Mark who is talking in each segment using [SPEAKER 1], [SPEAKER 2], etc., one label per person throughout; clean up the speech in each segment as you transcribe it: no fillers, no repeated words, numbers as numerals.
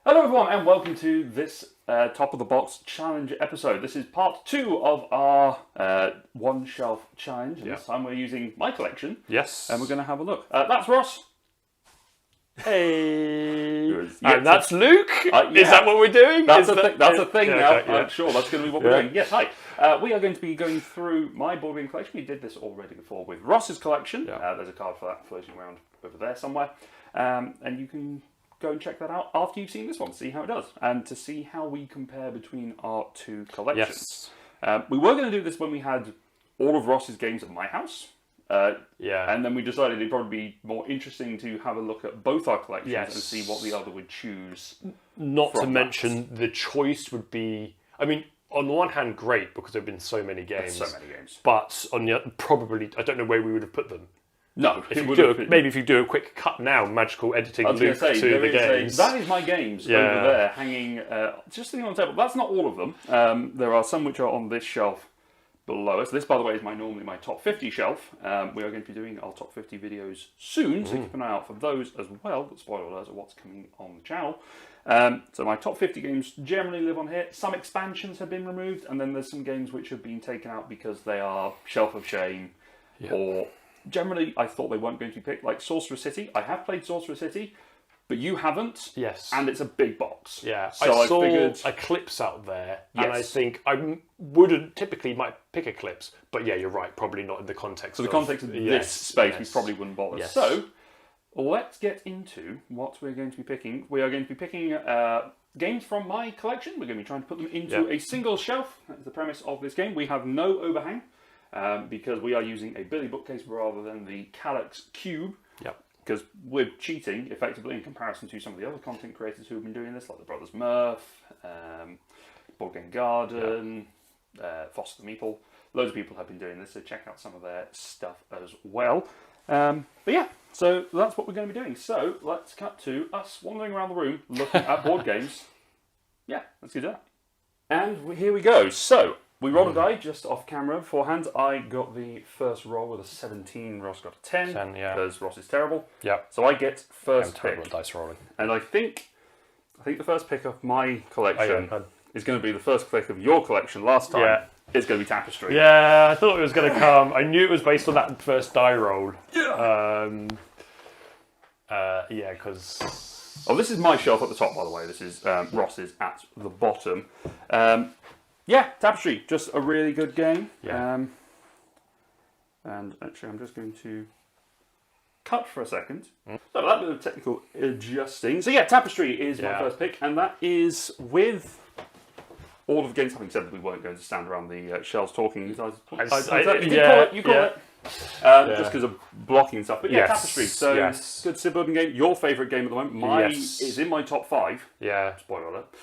[SPEAKER 1] Hello everyone and welcome to this Top of the Box Challenge episode. This is part 2 of our one shelf challenge. And this time we're using my collection.
[SPEAKER 2] Yes.
[SPEAKER 1] And we're going to have a look. That's Ross.
[SPEAKER 2] Hey. And that's Luke. Is that what we're doing?
[SPEAKER 1] That's a thing now.
[SPEAKER 2] Okay,
[SPEAKER 1] I'm sure that's going to be what we're doing. Yes, hi. We are going to be going through my board game collection. We did this already before with Ross's collection. There's a card for that floating around over there somewhere. And you can go and check that out after you've seen this one, see how it does, and to see how we compare between our two collections. We were going to do this when we had all of Ross's games at my house. And then we decided it'd probably be more interesting to have a look at both our collections and see what the other would choose.
[SPEAKER 2] Not to mention the choice would be, I mean, on the one hand, great because there have been so many games. But on the other, probably, I don't know where we would have put them.
[SPEAKER 1] No,
[SPEAKER 2] maybe if you do a quick cut now, magical editing Luke to the games.
[SPEAKER 1] That is my games over there, hanging just sitting on the table. That's not all of them. There are some which are on this shelf below us. This, by the way, is normally my top 50 shelf. We are going to be doing our top 50 videos soon, so keep an eye out for those as well. But spoiler alerts of what's coming on the channel. So my top 50 games generally live on here. Some expansions have been removed, and then there's some games which have been taken out because they are shelf of shame or... Generally, I thought they weren't going to be picked, like Sorcerer City. I have played Sorcerer City, but you haven't.
[SPEAKER 2] Yes.
[SPEAKER 1] And it's a big box.
[SPEAKER 2] Yeah.
[SPEAKER 1] So
[SPEAKER 2] I saw Eclipse out there, and I think I might pick Eclipse, but yeah, you're right, probably not in the context of...
[SPEAKER 1] the context of this space, we probably wouldn't bother. Yes. So, let's get into what we're going to be picking. We are going to be picking games from my collection. We're going to be trying to put them into a single shelf. That's the premise of this game. We have no overhang. Because we are using a Billy bookcase rather than the Calyx Cube. Because we're cheating, effectively, in comparison to some of the other content creators who have been doing this, like the Brothers Murph, Board Game Garden, Foster the Meeple. Loads of people have been doing this, so check out some of their stuff as well. But yeah, so that's what we're going to be doing. So let's cut to us wandering around the room, looking at board games. Yeah, let's do that. And here we go. So... we rolled a die just off camera beforehand. I got the first roll with a 17. Ross got a 10. Because Ross is terrible. So I get first pick.
[SPEAKER 2] Terrible at dice rolling.
[SPEAKER 1] And I think the first pick of my collection is going to be the first pick of your collection last time. It's going to be Tapestry.
[SPEAKER 2] Yeah, I thought it was going to come. I knew it was based on that first die roll. Because...
[SPEAKER 1] oh, this is my shelf at the top, by the way. This is Ross's at the bottom. Yeah, Tapestry, just a really good game. And actually, I'm just going to cut for a second. So that bit of technical adjusting. So yeah, Tapestry is my first pick, and that is with all of the games. Having said that we weren't going to stand around the shelves talking, you call it. Just because of blocking and stuff. But yeah, Tapestry. So good city building game. Your favourite game at the moment. Mine is in my top 5. Spoiler alert.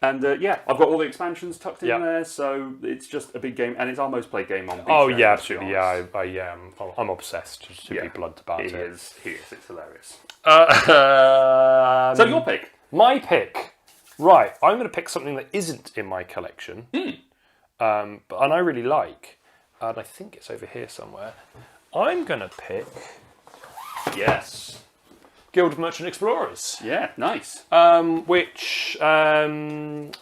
[SPEAKER 1] And I've got all the expansions tucked in there, so it's just a big game, and it's our most played game on PC.
[SPEAKER 2] Oh yeah, absolutely. Yeah, I'm obsessed. Just to be blunt about it.
[SPEAKER 1] He is. It's hilarious.
[SPEAKER 2] So
[SPEAKER 1] your pick.
[SPEAKER 2] My pick. Right, I'm going to pick something that isn't in my collection, and I really like, and I think it's over here somewhere. I'm going to pick. Guild of Merchant Explorers.
[SPEAKER 1] Yeah, nice.
[SPEAKER 2] Which, I don't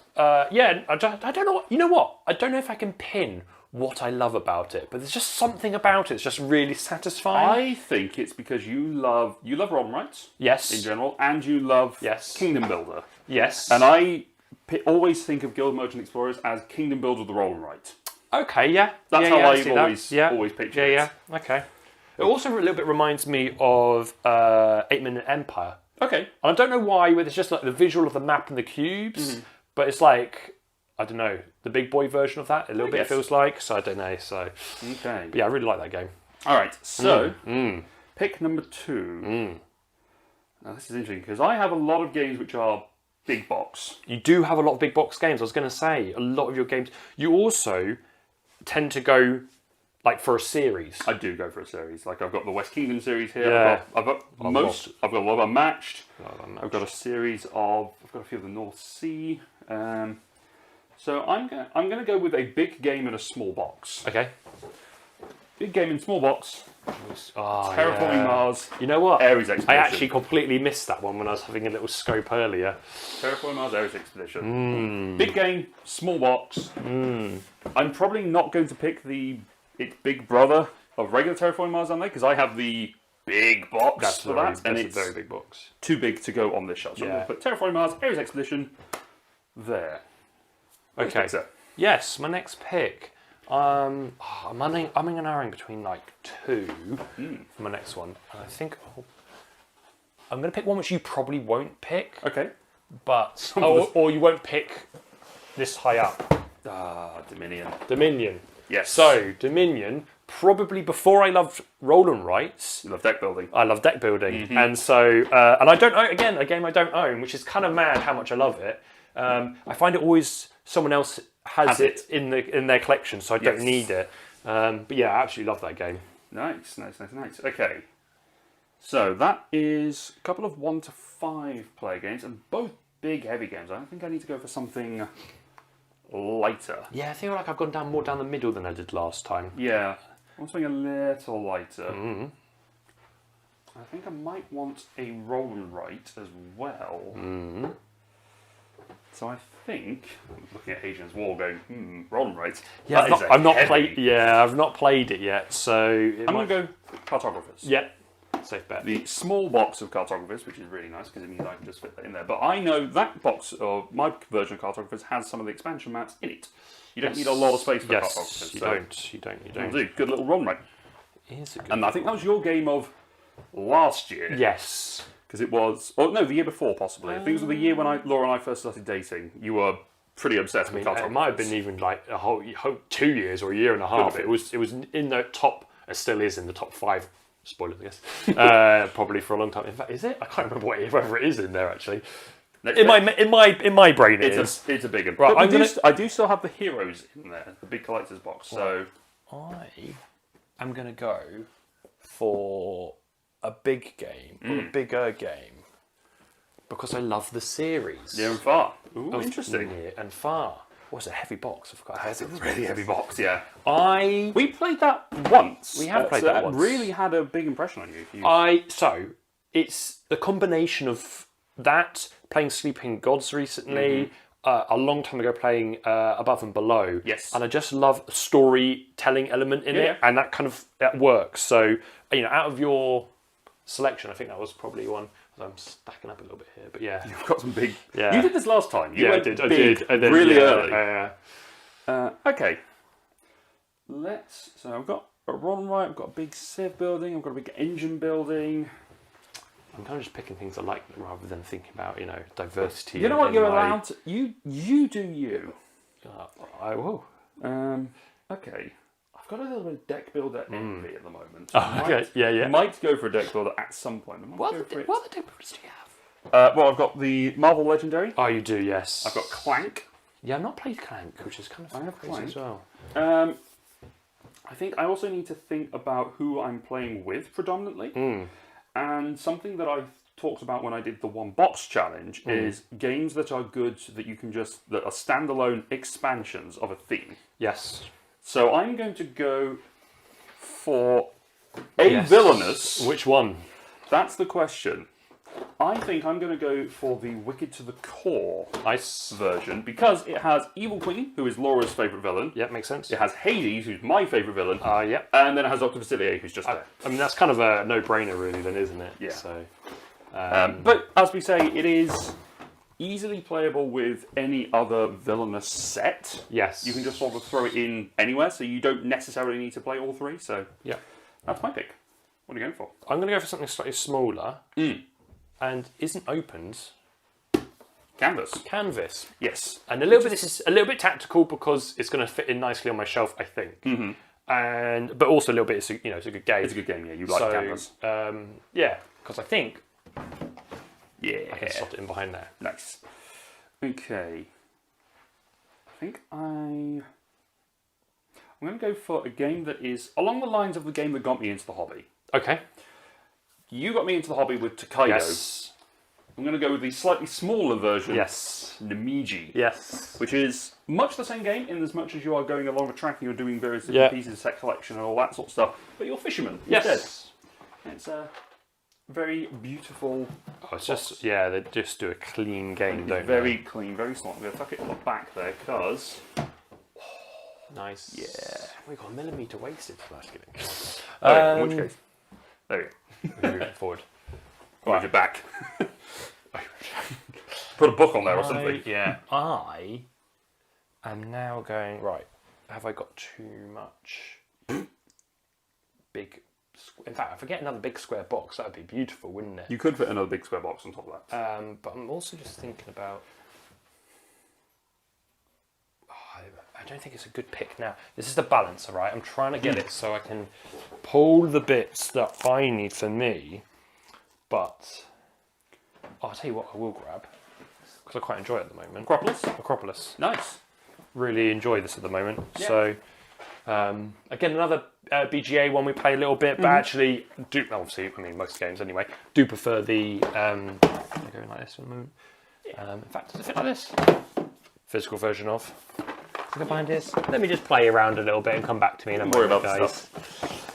[SPEAKER 2] know. You know what? I don't know if I can pin what I love about it, but there's just something about it. It's just really satisfying.
[SPEAKER 1] I think it's because you love roll and writes.
[SPEAKER 2] Yes.
[SPEAKER 1] In general, and you love Kingdom Builder.
[SPEAKER 2] Yes.
[SPEAKER 1] And I always think of Guild of Merchant Explorers as Kingdom Builder the roll and write.
[SPEAKER 2] Okay. Yeah.
[SPEAKER 1] That's how I've always pictured it.
[SPEAKER 2] Yeah. Okay. It also a little bit reminds me of 8-Minute Empire.
[SPEAKER 1] Okay.
[SPEAKER 2] And I don't know why, but it's just like the visual of the map and the cubes, but it's like, I don't know, the big boy version of that, a little bit feels like, so I don't know, so.
[SPEAKER 1] Okay.
[SPEAKER 2] But yeah, I really like that game.
[SPEAKER 1] Alright, so, pick number 2. Now this is interesting, because I have a lot of games which are big box.
[SPEAKER 2] You do have a lot of big box games, I was going to say, a lot of your games. You also tend to go... like for a series.
[SPEAKER 1] I do go for a series. Like I've got the West Kingdom series here. I've got a lot of Unmatched. I've got a series of. I've got a few of the North Sea. So I'm gonna go with a big game in a small box.
[SPEAKER 2] Okay.
[SPEAKER 1] Big game in small box. Terraforming Mars.
[SPEAKER 2] You know what?
[SPEAKER 1] Ares Expedition.
[SPEAKER 2] I actually completely missed that one when I was having a little scope earlier.
[SPEAKER 1] Terraforming Mars, Ares Expedition. Big game, small box. I'm probably not going to pick its big brother of regular Terraforming Mars on there because I have the big box for that, and it's
[SPEAKER 2] a very big box.
[SPEAKER 1] Too big to go on this shelf. So I'm going to put Terraforming Mars, Ares Expedition there.
[SPEAKER 2] Okay. Yes, my next pick. I'm umming and ahhing between like two for my next one. And I think I'm going to pick one which you probably won't pick.
[SPEAKER 1] Okay.
[SPEAKER 2] But or you won't pick this high up.
[SPEAKER 1] Dominion.
[SPEAKER 2] Dominion.
[SPEAKER 1] Yes.
[SPEAKER 2] So Dominion, probably before I loved roll and rights.
[SPEAKER 1] You love deck building.
[SPEAKER 2] I love deck building, and so and I don't own a game I don't own, which is kind of mad how much I love it. I find it always someone else has it in their collection, so I don't need it. But yeah, I absolutely love that game.
[SPEAKER 1] Nice. Okay, so that is a couple of 1 to 5 player games, and both big, heavy games. I think I need to go for something lighter.
[SPEAKER 2] Yeah, I feel like I've gone more down the middle than I did last time.
[SPEAKER 1] Yeah, I want something a little lighter. I think I might want a roll and write as well. So I think I'm looking at Hadrians Wall, going, roll and write.
[SPEAKER 2] Yeah, I've not played it yet, so
[SPEAKER 1] I'm going to go Cartographers.
[SPEAKER 2] Yeah, safe bet.
[SPEAKER 1] The small box of Cartographers, which is really nice because it means I can just fit that in there. But I know that box, or my version of Cartographers, has some of the expansion mats in it. You don't need a lot of space for Cartographers.
[SPEAKER 2] You don't.
[SPEAKER 1] Good little roll and write. And I think that was your game of last year.
[SPEAKER 2] Yes.
[SPEAKER 1] Because it was, the year before possibly. I think it was the year when Laura and I first started dating. You were pretty obsessed with Cartographers.
[SPEAKER 2] It might have been even like a whole 2 years or a year and a half. It was in the top. It still is in the top 5. Spoilers, I guess. Probably for a long time. In fact, is it? I can't remember whether it is in there actually. In my brain, it's
[SPEAKER 1] a big one.
[SPEAKER 2] Right,
[SPEAKER 1] I do still have the heroes in there, the big collector's box. So
[SPEAKER 2] I am going to go for a big game, or a bigger game, because I love the series.
[SPEAKER 1] Near and far. Ooh, interesting.
[SPEAKER 2] Near and far. What's a heavy box? I forgot.
[SPEAKER 1] It's a really heavy box, yeah.
[SPEAKER 2] We
[SPEAKER 1] played that once.
[SPEAKER 2] We have played that once.
[SPEAKER 1] It really had a big impression on you.
[SPEAKER 2] So it's the combination of that, playing Sleeping Gods recently, a long time ago playing Above and Below.
[SPEAKER 1] Yes.
[SPEAKER 2] And I just love the storytelling element in it, and that works. So, out of your selection, I think that was probably one. I'm stacking up a little bit here, but yeah.
[SPEAKER 1] You've got some big...
[SPEAKER 2] Yeah.
[SPEAKER 1] You did this last time.
[SPEAKER 2] I did. And then,
[SPEAKER 1] really early. Okay. So I've got a roll and write, I've got a big sieve building, I've got a big engine building.
[SPEAKER 2] I'm kind of just picking things I like rather than thinking about, diversity.
[SPEAKER 1] You know what, you're allowed to... You do you.
[SPEAKER 2] I will.
[SPEAKER 1] Okay. I've got a little bit of deck builder envy at the moment.
[SPEAKER 2] Yeah.
[SPEAKER 1] Might go for a deck builder at some point.
[SPEAKER 2] What other deck builders do you have?
[SPEAKER 1] I've got the Marvel Legendary.
[SPEAKER 2] Oh, you do, yes.
[SPEAKER 1] I've got Clank.
[SPEAKER 2] Yeah, I've not played Clank, which is kind of crazy as well.
[SPEAKER 1] I think I also need to think about who I'm playing with predominantly. And something that I talked about when I did the one box challenge is games that are good that you can that are standalone expansions of a theme.
[SPEAKER 2] Yes.
[SPEAKER 1] So I'm going to go for a Villainous.
[SPEAKER 2] Which one?
[SPEAKER 1] That's the question. I think I'm going to go for the Wicked to the Core version because it has Evil Queen, who is Laura's favourite villain.
[SPEAKER 2] Yeah, makes sense.
[SPEAKER 1] It has Hades, who's my favourite villain.
[SPEAKER 2] Yeah.
[SPEAKER 1] And then it has Dr. Facilier, who's just there.
[SPEAKER 2] I mean, that's kind of a no-brainer, really, then, isn't it?
[SPEAKER 1] Yeah.
[SPEAKER 2] So,
[SPEAKER 1] but as we say, it is easily playable with any other Villainous set.
[SPEAKER 2] Yes.
[SPEAKER 1] You can just sort of throw it in anywhere, so you don't necessarily need to play all three. So
[SPEAKER 2] yeah,
[SPEAKER 1] that's my pick. What are you going for?
[SPEAKER 2] I'm going to go for something slightly smaller and isn't opened.
[SPEAKER 1] Canvas.
[SPEAKER 2] Yes. And this is a little bit tactical because it's going to fit in nicely on my shelf, I think. But also a little bit, it's a good game.
[SPEAKER 1] It's a good game, yeah. You like canvas.
[SPEAKER 2] Because I think
[SPEAKER 1] I
[SPEAKER 2] can slot it in behind there.
[SPEAKER 1] Nice. Okay. I think I'm going to go for a game that is along the lines of the game that got me into the hobby.
[SPEAKER 2] Okay.
[SPEAKER 1] You got me into the hobby with Takedo.
[SPEAKER 2] Yes.
[SPEAKER 1] I'm going to go with the slightly smaller version.
[SPEAKER 2] Yes.
[SPEAKER 1] Namiji.
[SPEAKER 2] Yes.
[SPEAKER 1] Which is much the same game in as much as you are going along a track and you're doing various different pieces of set collection and all that sort of stuff. But you're fishermen instead. It's a very beautiful.
[SPEAKER 2] Oh, it's just they just do a clean game, don't they?
[SPEAKER 1] Very clean, very smart. I'm going to tuck it at the back there because.
[SPEAKER 2] Nice.
[SPEAKER 1] Yeah.
[SPEAKER 2] We got a millimetre wasted. That's kidding.
[SPEAKER 1] In which case, there you
[SPEAKER 2] go. Move it forward.
[SPEAKER 1] Right, your back. Put a book on there or something.
[SPEAKER 2] Yeah. I am now going right. Have I got too much big? In fact, if I get another big square box, that would be beautiful, wouldn't it?
[SPEAKER 1] You could fit another big square box on top of
[SPEAKER 2] that. But I'm also just thinking about. I don't think it's a good pick now. This is the balance, all right? I'm trying to get it so I can pull the bits that I need for me. But I'll tell you what I will grab, because I quite enjoy it at the moment. Acropolis.
[SPEAKER 1] Nice.
[SPEAKER 2] Really enjoy this at the moment. Yeah. So, again, another BGA one we play a little bit, but actually, obviously, I mean, most games anyway, do prefer the, going like this for the moment. Yeah. In fact, does it fit like this? Physical version of. Let me just play around a little bit and come back to me in a moment, guys.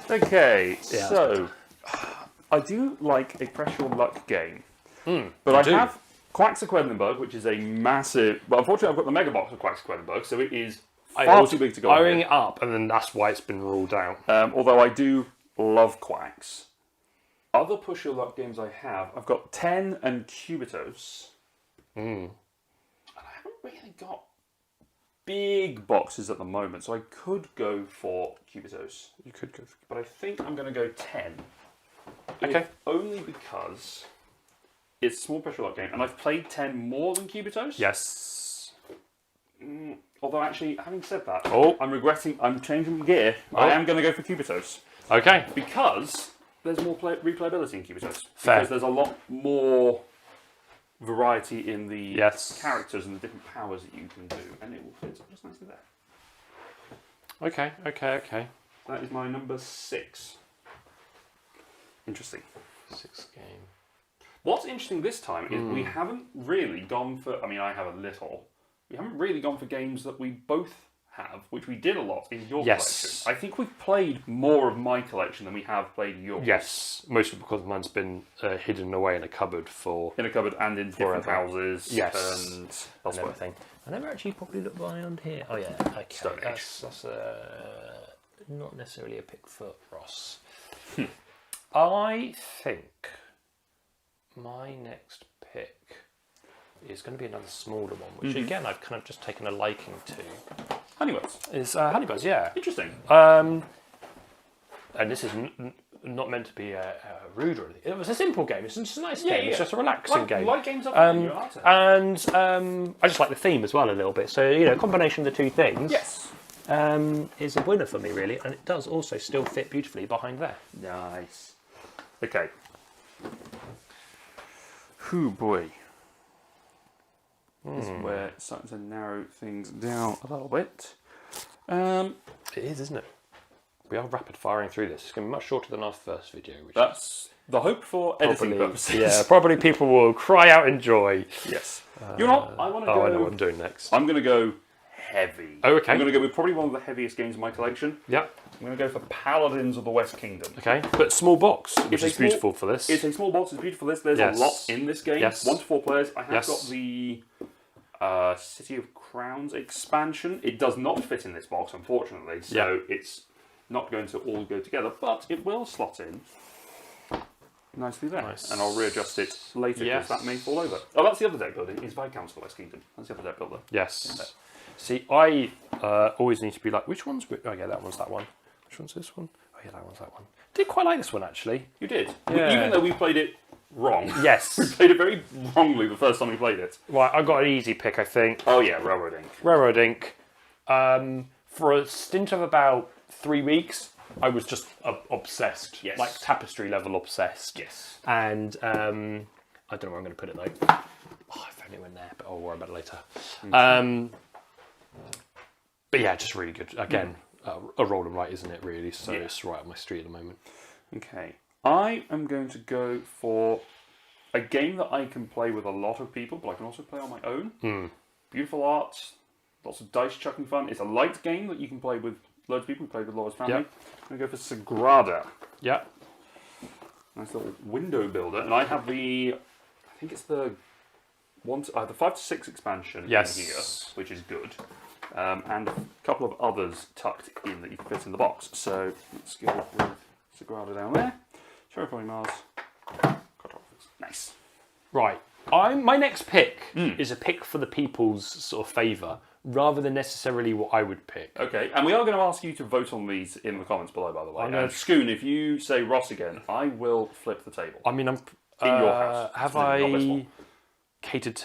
[SPEAKER 1] Okay, so I do like a pressure luck game, but I have Quacks of Quedlinburg, which is a massive. But unfortunately, I've got the mega box of Quacks of Quedlinburg, so it is far too big to go.
[SPEAKER 2] Firing it up, and then that's why it's been ruled out.
[SPEAKER 1] Although I do love Quacks. Other push your luck games I've got 10 and Cubitos, and I haven't really got big boxes at the moment, so I could go for Cubitos.
[SPEAKER 2] You could go for,
[SPEAKER 1] but I think I'm going to go 10.
[SPEAKER 2] Okay.
[SPEAKER 1] Only because it's a small pressure luck game, and I've played 10 more than Cubitos.
[SPEAKER 2] Yes.
[SPEAKER 1] Although, actually, having said that, I'm regretting. I'm changing gear. I am going to go for Cubitos.
[SPEAKER 2] Okay.
[SPEAKER 1] Because there's more replayability in Cubitos.
[SPEAKER 2] Fair.
[SPEAKER 1] Because there's a lot more variety in the characters and the different powers that you can do, and it will fit just nicely there.
[SPEAKER 2] Okay.
[SPEAKER 1] That is my number 6. Interesting.
[SPEAKER 2] 6 game.
[SPEAKER 1] What's interesting this time is we haven't really gone for. I mean, I have a little. We haven't really gone for games that we both have, which we did a lot in your collection. I think we've played more of my collection than we have played yours.
[SPEAKER 2] Yes, mostly because mine's been hidden away in a cupboard
[SPEAKER 1] and in different houses.
[SPEAKER 2] Yes,
[SPEAKER 1] and
[SPEAKER 2] everything. I never actually probably looked around here. Oh yeah, okay.
[SPEAKER 1] Stone Age.
[SPEAKER 2] That's not necessarily a pick for Ross. I think my next pick is going to be another smaller one, which again I've kind of just taken a liking to.
[SPEAKER 1] Honeybuzz.
[SPEAKER 2] Is Honeybuzz, yeah.
[SPEAKER 1] Interesting.
[SPEAKER 2] And this is not meant to be rude or anything. It was a simple game. It's just a nice game. It's just a relaxing game.
[SPEAKER 1] Like games up
[SPEAKER 2] and I just like the theme as well a little bit. So, a combination of the two things is a winner for me, really. And it does also still fit beautifully behind there.
[SPEAKER 1] Nice. Okay. Hoo boy. This is where it's starting to narrow things down a little bit.
[SPEAKER 2] It is, isn't it? We are rapid firing through this. It's going to be much shorter than our first video.
[SPEAKER 1] That's the hope for editing purposes.
[SPEAKER 2] Yeah, probably people will cry out in joy.
[SPEAKER 1] Yes. You know what? I want to go.
[SPEAKER 2] I know what I'm doing next.
[SPEAKER 1] I'm going to go heavy.
[SPEAKER 2] Oh, okay.
[SPEAKER 1] I'm going to go with probably one of the heaviest games in my collection.
[SPEAKER 2] Yep.
[SPEAKER 1] I'm going to go for Paladins of the West Kingdom.
[SPEAKER 2] Okay, but small box, which is beautiful for this.
[SPEAKER 1] It's a small box, it's beautiful for this. There's a lot in this game. 1 to 4 players. I have got the City of Crowns expansion. It does not fit in this box, unfortunately, so it's not going to all go together, but it will slot in nicely there. Nice. And I'll readjust it later because that may fall over. Oh, that's the other deck builder. It's Viscounts of the West Kingdom. That's the other deck builder.
[SPEAKER 2] Yes. See, I always need to be like, which one's... Oh, yeah, that one's that one. Which one's this one? Oh, yeah, that one's that one. Did quite like this one, actually.
[SPEAKER 1] You did. Yeah. Even though we played it wrong.
[SPEAKER 2] Yes.
[SPEAKER 1] We played it very wrongly the first time we played it.
[SPEAKER 2] Right, I got an easy pick, I think.
[SPEAKER 1] Oh, yeah, Railroad Ink.
[SPEAKER 2] Railroad Ink. For a stint of about 3 weeks, I was just obsessed.
[SPEAKER 1] Yes.
[SPEAKER 2] Like Tapestry level obsessed.
[SPEAKER 1] Yes.
[SPEAKER 2] And I don't know where I'm going to put it, though. Oh, I found it in there, but I'll worry about it later. But yeah, just really good. Again, a roll and write, isn't it, really? So it's right up my street at the moment.
[SPEAKER 1] Okay. I am going to go for a game that I can play with a lot of people, but I can also play on my own. Beautiful art, lots of dice chucking fun. It's a light game that you can play with loads of people. We played with Laura's family.
[SPEAKER 2] Yep.
[SPEAKER 1] I'm going to go for Sagrada.
[SPEAKER 2] Yeah.
[SPEAKER 1] Nice little window builder. And I have I think it's the 5 to 6 expansion in here, which is good. And a couple of others tucked in that you can fit in the box. So let's go with Sagrada down there. Terraforming Mars. Cartographers. Nice.
[SPEAKER 2] Right. My next pick is a pick for the people's sort of favour, rather than necessarily what I would pick.
[SPEAKER 1] Okay, and we are going to ask you to vote on these in the comments below, by the way. And Scoon, if you say Ross again, I will flip the table.
[SPEAKER 2] I mean, I'm
[SPEAKER 1] in your house.
[SPEAKER 2] Have I catered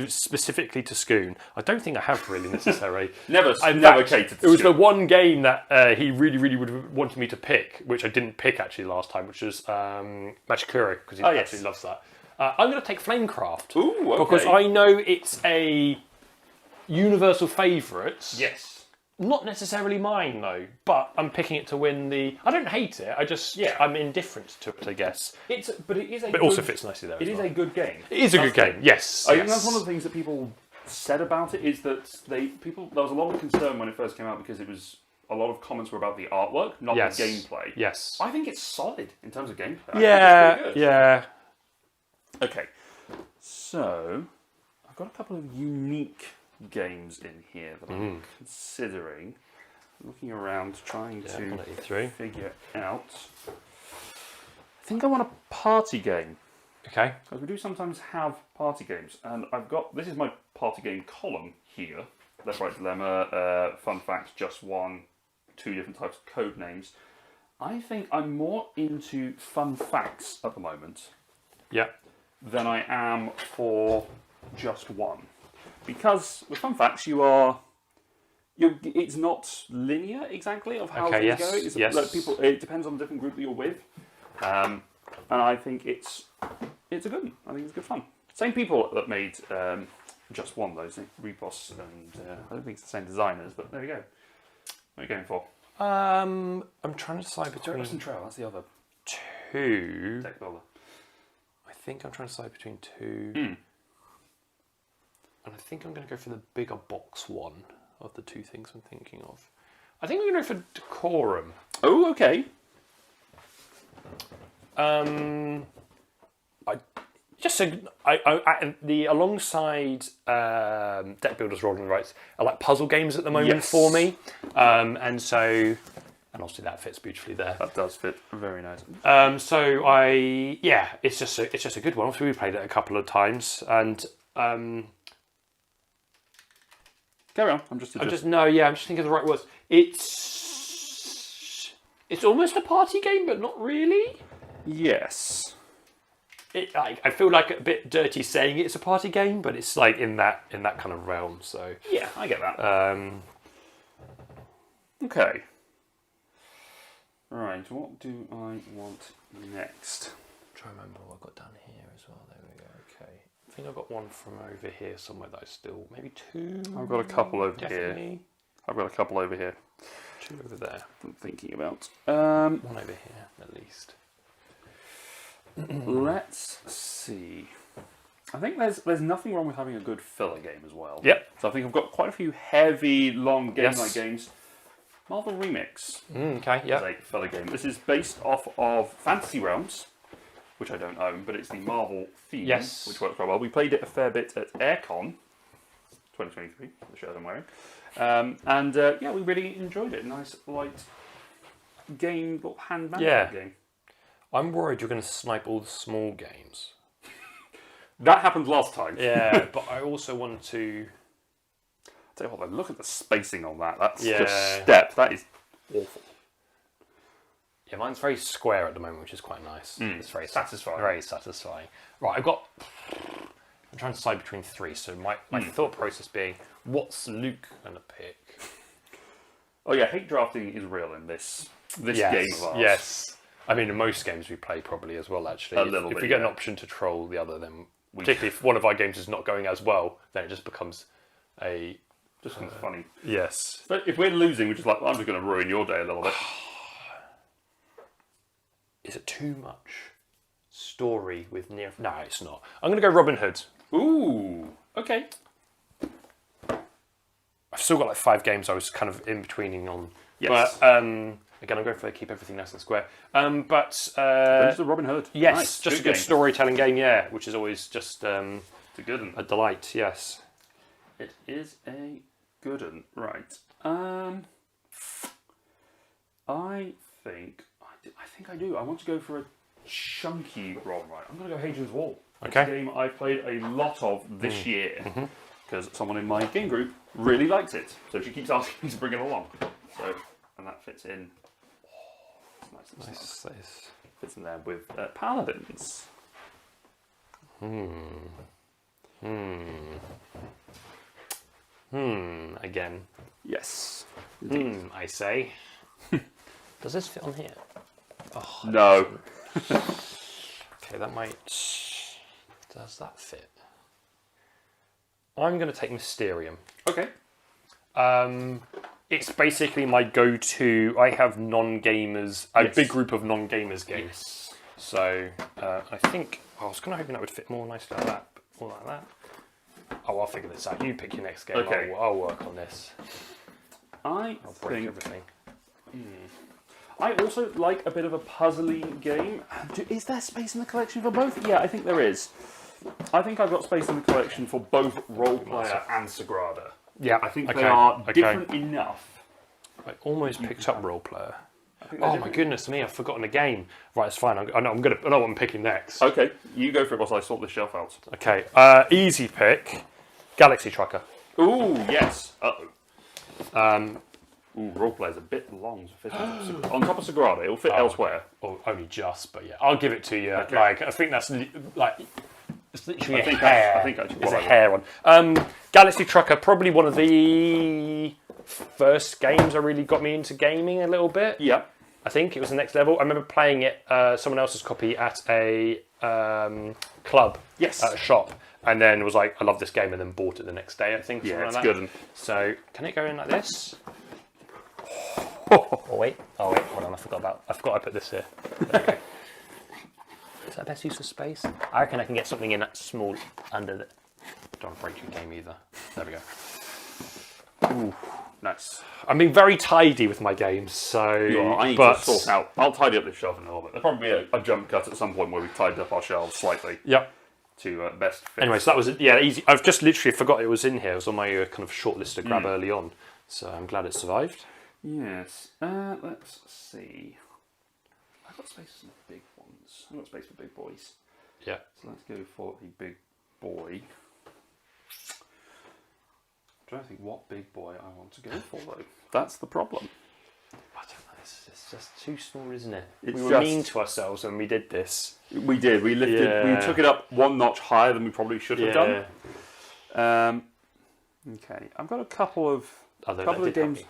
[SPEAKER 2] specifically to Scoon? I don't think I have really necessarily.
[SPEAKER 1] I've never catered to
[SPEAKER 2] It was
[SPEAKER 1] Scoon.
[SPEAKER 2] the one game that he really, really would have wanted me to pick, which I didn't pick actually last time, which was Machikuro, because he actually loves that. I'm going to take Flamecraft.
[SPEAKER 1] Ooh, okay.
[SPEAKER 2] Because I know it's a universal favourite.
[SPEAKER 1] Yes.
[SPEAKER 2] Not necessarily mine though, but I'm picking it to win the. I don't hate it. I'm indifferent to it, I guess.
[SPEAKER 1] But it
[SPEAKER 2] also fits nicely there.
[SPEAKER 1] It is a good game.
[SPEAKER 2] It is a good game. Yes.
[SPEAKER 1] I think that's one of the things that people said about it is that there was a lot of concern when it first came out because a lot of comments were about the artwork, not the gameplay.
[SPEAKER 2] Yes.
[SPEAKER 1] I think it's solid in terms of gameplay.
[SPEAKER 2] Yeah.
[SPEAKER 1] Okay, so I've got a couple of unique games in here that I'm considering. Looking around, trying to figure out. I think I want a party game.
[SPEAKER 2] Okay.
[SPEAKER 1] Because we do sometimes have party games, and this is my party game column here. Left, right dilemma, fun facts, just one, 2 different types of code names. I think I'm more into fun facts at the moment.
[SPEAKER 2] Yeah.
[SPEAKER 1] Than I am for just one. Because with fun facts, it's not linear exactly of how things go. It depends on the different group that you're with. And I think it's a good one. I think it's good fun. Same people that made just one, those Repos, and I don't think it's the same designers, but there we go. What are you going for?
[SPEAKER 2] I'm trying to decide between
[SPEAKER 1] and Trail, that's the other.
[SPEAKER 2] 2.
[SPEAKER 1] Deck builder.
[SPEAKER 2] I think I'm trying to decide between 2. And I think I'm going to go for the bigger box one of the 2 things I'm thinking of. I think I'm going to go for Decorum.
[SPEAKER 1] Oh, okay.
[SPEAKER 2] Alongside deck builders, rolling rights, I like puzzle games at the moment for me, and obviously that fits beautifully there.
[SPEAKER 1] That does fit very nice.
[SPEAKER 2] It's just a good one. Obviously we played it a couple of times, and
[SPEAKER 1] carry on. I'm just
[SPEAKER 2] thinking of the right words. It's almost a party game, but not really.
[SPEAKER 1] Yes.
[SPEAKER 2] I feel like a bit dirty saying it's a party game, but it's like in that kind of realm. So
[SPEAKER 1] yeah, I get that. Okay. Right, what do I want next?
[SPEAKER 2] Try to remember what I've got down here as well. There we go. Okay. I think I've got one from over here somewhere that I still maybe 2.
[SPEAKER 1] I've got a couple over
[SPEAKER 2] definitely.
[SPEAKER 1] here. I've got a couple over here.
[SPEAKER 2] 2 over there.
[SPEAKER 1] I'm thinking about.
[SPEAKER 2] One over here at least.
[SPEAKER 1] Let's see. I think there's nothing wrong with having a good filler game as well.
[SPEAKER 2] Yep.
[SPEAKER 1] So I think I've got quite a few heavy, long game-like games. Marvel Remix.
[SPEAKER 2] Okay, yeah.
[SPEAKER 1] Is a filler game. This is based off of Fantasy Realms, which I don't own, but it's the Marvel theme, which works quite well. We played it a fair bit at AirCon 2023, the shirt I'm wearing. We really enjoyed it. Nice, light game, little hand management game.
[SPEAKER 2] I'm worried you're going to snipe all the small games.
[SPEAKER 1] That happened last time.
[SPEAKER 2] Yeah, but I also want to...
[SPEAKER 1] Tell you what, look at the spacing on that. That's just step. That is awful.
[SPEAKER 2] Yeah, mine's very square at the moment, which is quite nice. It's very
[SPEAKER 1] satisfying.
[SPEAKER 2] Very satisfying. Right, I'm trying to decide between 3. So my thought process being, what's Luke going to pick?
[SPEAKER 1] Oh yeah, hate drafting is real in this game of ours.
[SPEAKER 2] Yes. I mean, in most games we play probably as well, actually. If we get an option to troll the other, then particularly if one of our games is not going as well, then it just becomes
[SPEAKER 1] funny.
[SPEAKER 2] Yes.
[SPEAKER 1] But if we're losing, we're just like, I'm just going to ruin your day a little bit.
[SPEAKER 2] Is it too much story with near... No, it's not. I'm going to go Robin Hood.
[SPEAKER 1] Ooh, okay.
[SPEAKER 2] I've still got like 5 games I was kind of in betweening on.
[SPEAKER 1] Yes.
[SPEAKER 2] But again, I'm going for keep everything nice and square.
[SPEAKER 1] Just the Robin Hood.
[SPEAKER 2] Yes,
[SPEAKER 1] nice.
[SPEAKER 2] just a good storytelling game, yeah, which is always just
[SPEAKER 1] it's a good one.
[SPEAKER 2] A delight, yes.
[SPEAKER 1] It is a good one. Right. I think I do. I want to go for a chunky roll. Right. I'm going to go Hadrians Wall.
[SPEAKER 2] Okay.
[SPEAKER 1] It's a game I've played a lot of this year because someone in my game group really likes it. So she keeps asking me to bring it along. So, and that fits in. Oh, it's nice and
[SPEAKER 2] Nice.
[SPEAKER 1] fits in there with Paladins.
[SPEAKER 2] Again.
[SPEAKER 1] Yes.
[SPEAKER 2] I say. Does this fit on here? Oh,
[SPEAKER 1] No.
[SPEAKER 2] Okay, that might... Does that fit? I'm going to take Mysterium.
[SPEAKER 1] Okay.
[SPEAKER 2] It's basically my go-to. I have non-gamers, a big group of non-gamers games.
[SPEAKER 1] Yes.
[SPEAKER 2] So I think I was kind of hoping that would fit more nicely like that, or like that. Oh, I'll figure this out. You pick your next game.
[SPEAKER 1] Okay.
[SPEAKER 2] I'll work on this.
[SPEAKER 1] I'll
[SPEAKER 2] break everything.
[SPEAKER 1] I also like a bit of a puzzly game. Is there space in the collection for both? Yeah, I think there is. I think I've got space in the collection for both Role Player and Sagrada.
[SPEAKER 2] Yeah,
[SPEAKER 1] I think they are different enough.
[SPEAKER 2] I almost picked up Role Player. Oh my goodness me! I've forgotten a game. Right, it's fine. I know what I'm picking next.
[SPEAKER 1] Okay, you go for it whilst I sort this shelf out.
[SPEAKER 2] Okay, easy pick. Galaxy Trucker.
[SPEAKER 1] Ooh, yes. Ooh, Role Player's a bit long to fit on top of Sagrada. It'll fit elsewhere.
[SPEAKER 2] Well, only just, but yeah, I'll give it to you.
[SPEAKER 1] Okay.
[SPEAKER 2] Like, I think that's like it's literally
[SPEAKER 1] I think it's
[SPEAKER 2] a hair one. Galaxy Trucker, probably one of the first games that really got me into gaming a little bit.
[SPEAKER 1] Yeah.
[SPEAKER 2] I think it was the next level. I remember playing it, someone else's copy at a club, at a shop, and then was like, I love this game, and then bought it the next day, I think.
[SPEAKER 1] Yeah, it's
[SPEAKER 2] like
[SPEAKER 1] good.
[SPEAKER 2] So, can it go in like this? Oh wait, hold on, I forgot I put this here. There we go. Is that best use of space? I reckon I can get something in that small under the... Don't want to break your game either. There we go.
[SPEAKER 1] Ooh, nice.
[SPEAKER 2] I'm being very tidy with my games, so...
[SPEAKER 1] I need to sort out. I'll tidy up this shelf in a little bit. There'll probably be a jump cut at some point where we've tidied up our shelves slightly.
[SPEAKER 2] Yep.
[SPEAKER 1] To best fit.
[SPEAKER 2] Anyway, so that was easy. I've just literally forgot it was in here. It was on my kind of short list to grab early on, so I'm glad it survived.
[SPEAKER 1] Yes. Let's see. I've got space for some big ones. I've got space for big boys.
[SPEAKER 2] Yeah.
[SPEAKER 1] So let's go for a big boy. I'm trying to think what big boy I want to go for though. That's the problem.
[SPEAKER 2] I don't know. It's just too small, isn't it?
[SPEAKER 1] It's
[SPEAKER 2] we were mean to ourselves when we did this.
[SPEAKER 1] We did. We lifted. We took it up one notch higher than we probably should have done. Okay. I've got a couple of games.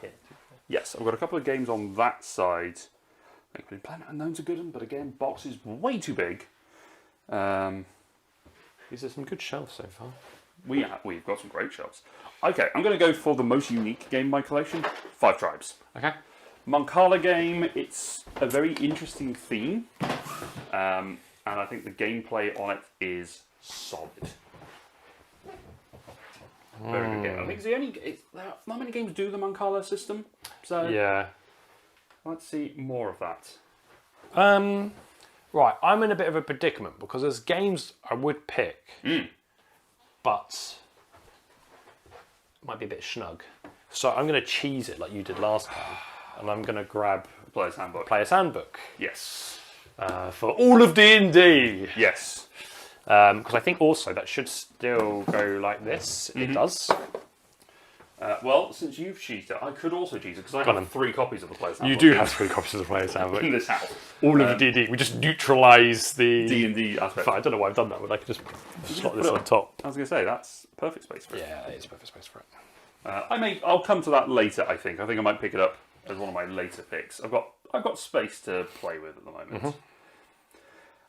[SPEAKER 1] Yes, I've got a couple of games on that side. Planet Unknown's a good one, but again, box is way too big.
[SPEAKER 2] These are some good shelves so far.
[SPEAKER 1] We've got some great shelves. Okay, I'm going to go for the most unique game in my collection, 5 Tribes.
[SPEAKER 2] Okay.
[SPEAKER 1] Mancala game, it's a very interesting theme, and I think the gameplay on it is solid. Very good game. I think not many games do the Mancala system, so
[SPEAKER 2] yeah.
[SPEAKER 1] Let's see more of that.
[SPEAKER 2] Right, I'm in a bit of a predicament because there's games I would pick, but it might be a bit snug. So I'm going to cheese it like you did last time, and I'm going to grab
[SPEAKER 1] Player's Handbook.
[SPEAKER 2] Player's Handbook.
[SPEAKER 1] Yes.
[SPEAKER 2] For all of D&D.
[SPEAKER 1] Yes.
[SPEAKER 2] Because I think also that should still go like this. It does.
[SPEAKER 1] Well, since you've cheated, I could also cheat it because I have 3 copies of the Player's Handbook.
[SPEAKER 2] You do have 3 copies of the Player's Handbook.
[SPEAKER 1] In this house.
[SPEAKER 2] All of the D&D. We just neutralise the...
[SPEAKER 1] D&D aspect.
[SPEAKER 2] I don't know why I've done that, but I could just slot this on top.
[SPEAKER 1] I was going to say, that's perfect space for it.
[SPEAKER 2] Yeah, it is perfect space for it.
[SPEAKER 1] I'll come to that later, I think. I think I might pick it up as one of my later picks. I've got space to play with at the moment.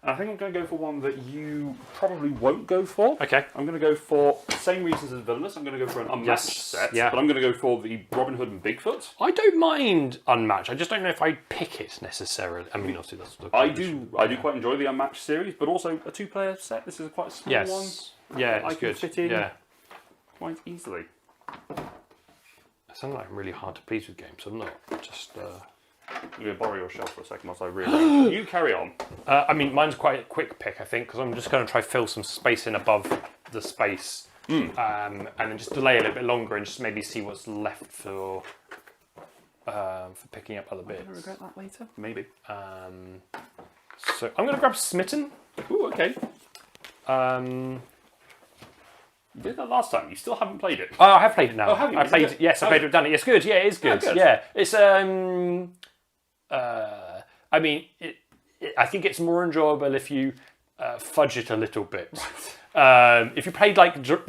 [SPEAKER 1] I think I'm going to go for one that you probably won't go for.
[SPEAKER 2] Okay.
[SPEAKER 1] I'm going to go for the same reasons as Villainous. I'm going to go for an Unmatched set, but I'm going to go for the Robin Hood and Bigfoot.
[SPEAKER 2] I don't mind Unmatched. I just don't know if I'd pick it necessarily. I mean, obviously that's...
[SPEAKER 1] I do quite enjoy the Unmatched series, but also a 2-player set. This is quite a small one.
[SPEAKER 2] Yeah, it's
[SPEAKER 1] I can
[SPEAKER 2] good.
[SPEAKER 1] fit in quite easily.
[SPEAKER 2] I sound like I'm really hard to please with games. I'm not just...
[SPEAKER 1] I'm going to borrow your shelf for a second whilst I realise. You carry on.
[SPEAKER 2] I mean, mine's quite a quick pick, I think, because I'm just going to try fill some space in above the space, and then just delay a little bit longer and just maybe see what's left for picking up other bits.
[SPEAKER 1] I'm going to regret that later. Maybe.
[SPEAKER 2] So I'm going to grab Smitten.
[SPEAKER 1] Ooh, okay. You did that last time. You still haven't played it.
[SPEAKER 2] Oh, I have played it now.
[SPEAKER 1] Oh, have you?
[SPEAKER 2] I played it. Yes, I played it. Done it. It's good. Yeah, it is good.
[SPEAKER 1] good.
[SPEAKER 2] Yeah, it's I mean, I think it's more enjoyable if you fudge it a little bit. If you played like to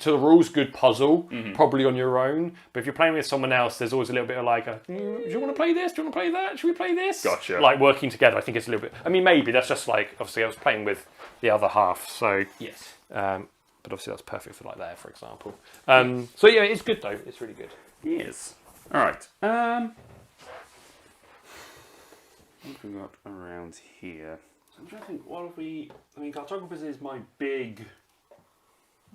[SPEAKER 2] the rules good puzzle, probably on your own. But if you're playing with someone else, there's always a little bit of like, do you want to play this? Do you want to play that? Should we play this?
[SPEAKER 1] Gotcha.
[SPEAKER 2] Like working together, I think it's a little bit. I mean, maybe that's just like obviously I was playing with the other half, so
[SPEAKER 1] yes.
[SPEAKER 2] But obviously that's perfect for like there, for example. So yeah, it's good though. It's really good.
[SPEAKER 1] Yes. All right. What have we got around here? So I'm trying to think, what have we... I mean, Cartographers is my big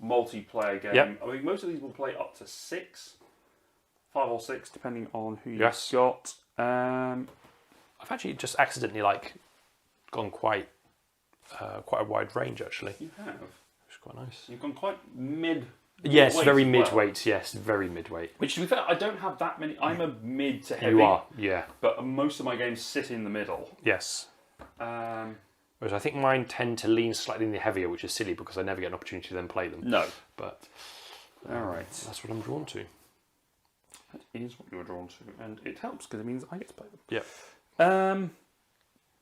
[SPEAKER 1] multiplayer game.
[SPEAKER 2] Yep.
[SPEAKER 1] I mean, most of these will play up to 6. 5 or 6, depending on who you've got.
[SPEAKER 2] I've actually just accidentally like gone quite a wide range actually.
[SPEAKER 1] You have.
[SPEAKER 2] Which is quite nice.
[SPEAKER 1] You've gone quite mid.
[SPEAKER 2] Yes, very
[SPEAKER 1] as well.
[SPEAKER 2] mid-weight. Yes, very mid-weight.
[SPEAKER 1] Which, to be fair, I don't have that many. I'm a mid to heavy.
[SPEAKER 2] You are, yeah.
[SPEAKER 1] But most of my games sit in the middle.
[SPEAKER 2] Yes. Whereas I think mine tend to lean slightly in the heavier, which is silly because I never get an opportunity to then play them.
[SPEAKER 1] No.
[SPEAKER 2] But
[SPEAKER 1] all right,
[SPEAKER 2] that's what I'm drawn to.
[SPEAKER 1] That is what you're drawn to, and it helps because it means I get to play them.
[SPEAKER 2] Yeah.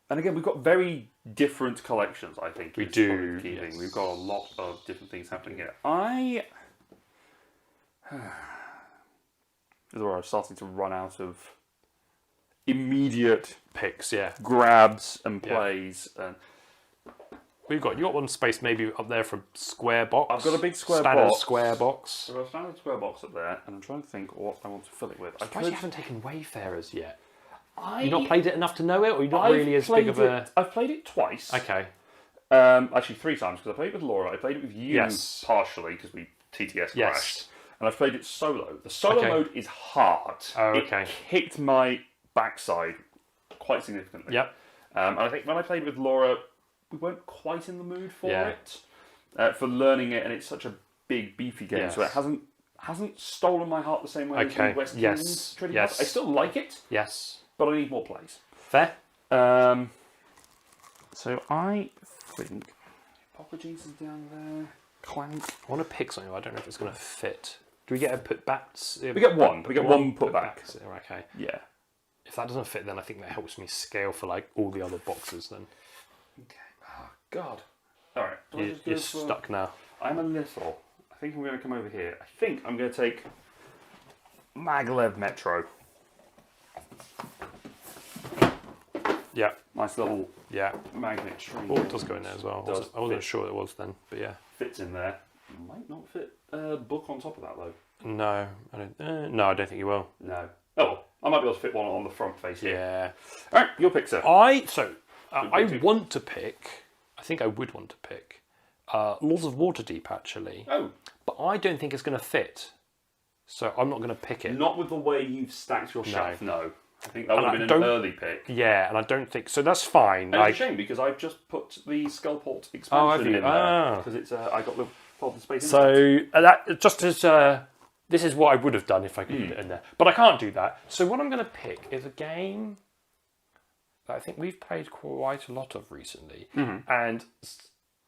[SPEAKER 1] And again, we've got very different collections, I think.
[SPEAKER 2] We do.
[SPEAKER 1] Yes. We've got a lot of different things happening here. This is where I'm starting to run out of immediate
[SPEAKER 2] Picks, yeah.
[SPEAKER 1] grabs and plays. And
[SPEAKER 2] you got one space maybe up there for square box.
[SPEAKER 1] I've got a big square
[SPEAKER 2] standard
[SPEAKER 1] box.
[SPEAKER 2] Square box.
[SPEAKER 1] So I've got a standard square box up there, and I'm trying to think what I want to fill it with.
[SPEAKER 2] I suppose you haven't taken Wayfarers yet. You've not played it enough to know it, or you're not really as big of a...
[SPEAKER 1] I've played it twice.
[SPEAKER 2] Okay.
[SPEAKER 1] Actually 3 times, because I played it with Laura, I played it with you partially, because we TTS crashed. And I've played it solo. The solo mode is hard.
[SPEAKER 2] Oh, okay.
[SPEAKER 1] It kicked my backside quite significantly.
[SPEAKER 2] Yep.
[SPEAKER 1] And I think when I played with Laura, we weren't quite in the mood for it, for learning it, and it's such a big, beefy game, so it hasn't stolen my heart the same way as the West Kings Trading Cards. I still like it.
[SPEAKER 2] Yes.
[SPEAKER 1] But I need more plays.
[SPEAKER 2] Fair.
[SPEAKER 1] So I think Hippocrates is down there. Clank.
[SPEAKER 2] I want to pick something. I don't know if it's going to fit. Do we get a put back?
[SPEAKER 1] We get one. We get one put back.
[SPEAKER 2] Okay.
[SPEAKER 1] Yeah.
[SPEAKER 2] If that doesn't fit, then I think that helps me scale for like all the other boxes. Then.
[SPEAKER 1] Okay. Oh God. All right.
[SPEAKER 2] You're stuck now.
[SPEAKER 1] I'm a little. I think I'm going to come over here. I think I'm going to take Maglev Metro.
[SPEAKER 2] Yeah.
[SPEAKER 1] Nice little magnet tree.
[SPEAKER 2] Oh, it does go in there as well. I wasn't sure it was then, but yeah.
[SPEAKER 1] Fits in there. Might not fit a book on top of that though.
[SPEAKER 2] No, I don't. No, I don't think you will.
[SPEAKER 1] No. Oh, I might be able to fit one on the front face here.
[SPEAKER 2] Yeah.
[SPEAKER 1] All right, your pick, sir.
[SPEAKER 2] I want to pick. I think I would want to pick Laws of Waterdeep actually.
[SPEAKER 1] Oh.
[SPEAKER 2] But I don't think it's going to fit. So I'm not going to pick it.
[SPEAKER 1] Not with the way you've stacked your shelf. No. I think that would have been an early pick.
[SPEAKER 2] Yeah, and I don't think so. That's fine.
[SPEAKER 1] And it's a shame because I've just put the Skullport expansion in there because it's I got the problem space.
[SPEAKER 2] So that just as this is what I would have done if I could put it in there, but I can't do that. So what I'm going to pick is a game that I think we've played quite a lot of recently, and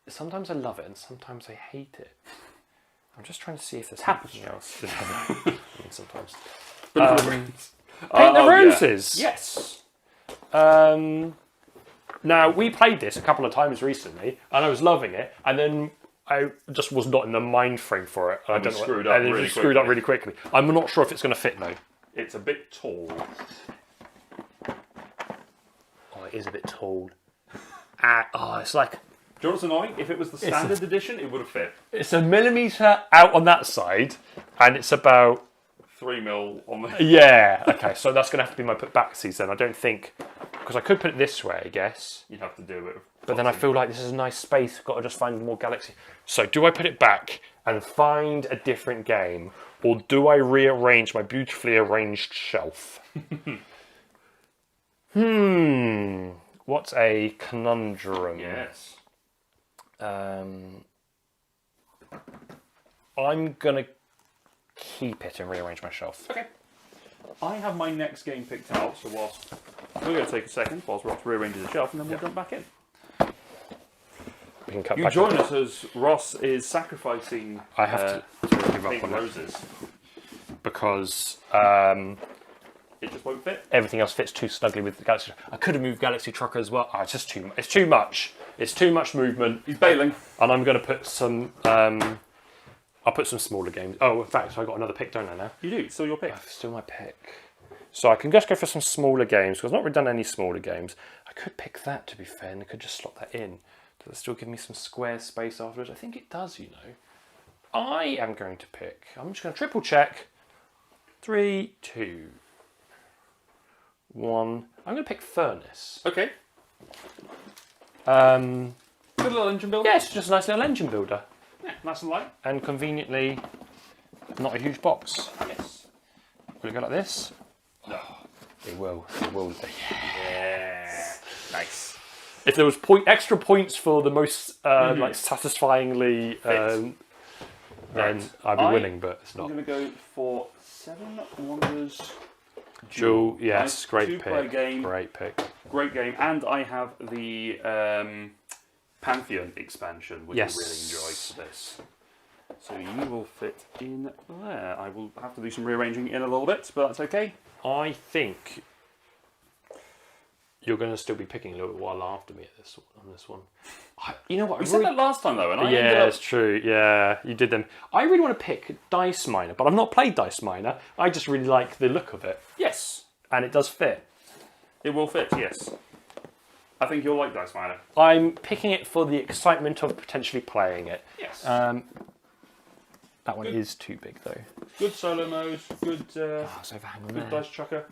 [SPEAKER 2] sometimes I love it and sometimes I hate it. I'm just trying to see if there's Tapestry else. I mean, sometimes. Paint the Roses.
[SPEAKER 1] Yeah. Yes.
[SPEAKER 2] Now we played this a couple of times recently, and I was loving it, and then I just was not in the mind frame for it. And I don't know.
[SPEAKER 1] Screwed up really quickly.
[SPEAKER 2] I'm not sure if it's going to fit though.
[SPEAKER 1] It's a bit tall.
[SPEAKER 2] Oh, it is a bit tall. it's like...
[SPEAKER 1] Do you know what's annoying? If it was the standard edition, it would have fit.
[SPEAKER 2] It's a millimetre out on that side, and it's about...
[SPEAKER 1] 3 mil on the...
[SPEAKER 2] Yeah, okay, so that's going to have to be my backsies then. I don't think... Because I could put it this way, I guess.
[SPEAKER 1] You'd have to do it.
[SPEAKER 2] But then I feel like this is a nice space. I've got to just find more galaxy. So do I put it back and find a different game? Or do I rearrange my beautifully arranged shelf? What's a conundrum?
[SPEAKER 1] Yes.
[SPEAKER 2] I'm going to keep it and rearrange my shelf.
[SPEAKER 1] Okay. I have my next game picked out, so whilst we're going to take a second whilst Ross rearranges the shelf, and then we'll jump back in.
[SPEAKER 2] We can cut
[SPEAKER 1] You
[SPEAKER 2] back
[SPEAKER 1] join us as Ross is sacrificing
[SPEAKER 2] I have to give up
[SPEAKER 1] pink
[SPEAKER 2] on
[SPEAKER 1] roses.
[SPEAKER 2] because
[SPEAKER 1] It just won't fit.
[SPEAKER 2] everything else fits too snugly with the Galaxy. I could have moved Galaxy Trucker as well. It's just too. It's too much. It's too much movement.
[SPEAKER 1] He's bailing.
[SPEAKER 2] And I'm going to put some. I'll put some smaller games. Oh, in fact, so I got another pick, don't I now?
[SPEAKER 1] You do. It's still your pick.
[SPEAKER 2] Still my pick. So I can just go for some smaller games because I've not really done any smaller games. I could pick that, to be fair, and I could just slot that in. Does it still give me some square space afterwards? I think it does, you know. I am going to pick. I'm just going to triple check. 3, 2, 1. I'm going to pick Furnace.
[SPEAKER 1] Okay.
[SPEAKER 2] Um,
[SPEAKER 1] Good little engine builder.
[SPEAKER 2] yeah, it's just a nice little engine builder.
[SPEAKER 1] Yeah, nice and light.
[SPEAKER 2] And conveniently, not a huge box.
[SPEAKER 1] Yes.
[SPEAKER 2] Will it go like this?
[SPEAKER 1] No.
[SPEAKER 2] It will. It will.
[SPEAKER 1] Yeah. Nice.
[SPEAKER 2] If there was extra points for the most like satisfyingly, then I'd be winning, but it's
[SPEAKER 1] I'm
[SPEAKER 2] not.
[SPEAKER 1] going to go for 7 Wonders
[SPEAKER 2] Duel, yes,
[SPEAKER 1] Nice
[SPEAKER 2] great
[SPEAKER 1] two-player
[SPEAKER 2] pick.
[SPEAKER 1] game.
[SPEAKER 2] Great pick.
[SPEAKER 1] Great game. And I have the Pantheon expansion, which I really enjoy for this. So you will fit in there. I will have to do some rearranging in a little bit, but that's okay.
[SPEAKER 2] I think you're going to still be picking a little while after me on this one. You know what?
[SPEAKER 1] We said that last time, though, and I ended
[SPEAKER 2] Yeah,
[SPEAKER 1] up...
[SPEAKER 2] it's true. Yeah, you did them. I really want to pick Dice Miner, but I've not played Dice Miner. I just really like the look of it.
[SPEAKER 1] Yes.
[SPEAKER 2] And it does fit.
[SPEAKER 1] It will fit, yes. I think you'll like Dice Miner.
[SPEAKER 2] I'm picking it for the excitement of potentially playing it.
[SPEAKER 1] Yes.
[SPEAKER 2] That one is too big, though.
[SPEAKER 1] Good solo mode, good,
[SPEAKER 2] It's overhang on
[SPEAKER 1] good
[SPEAKER 2] there.
[SPEAKER 1] dice chucker.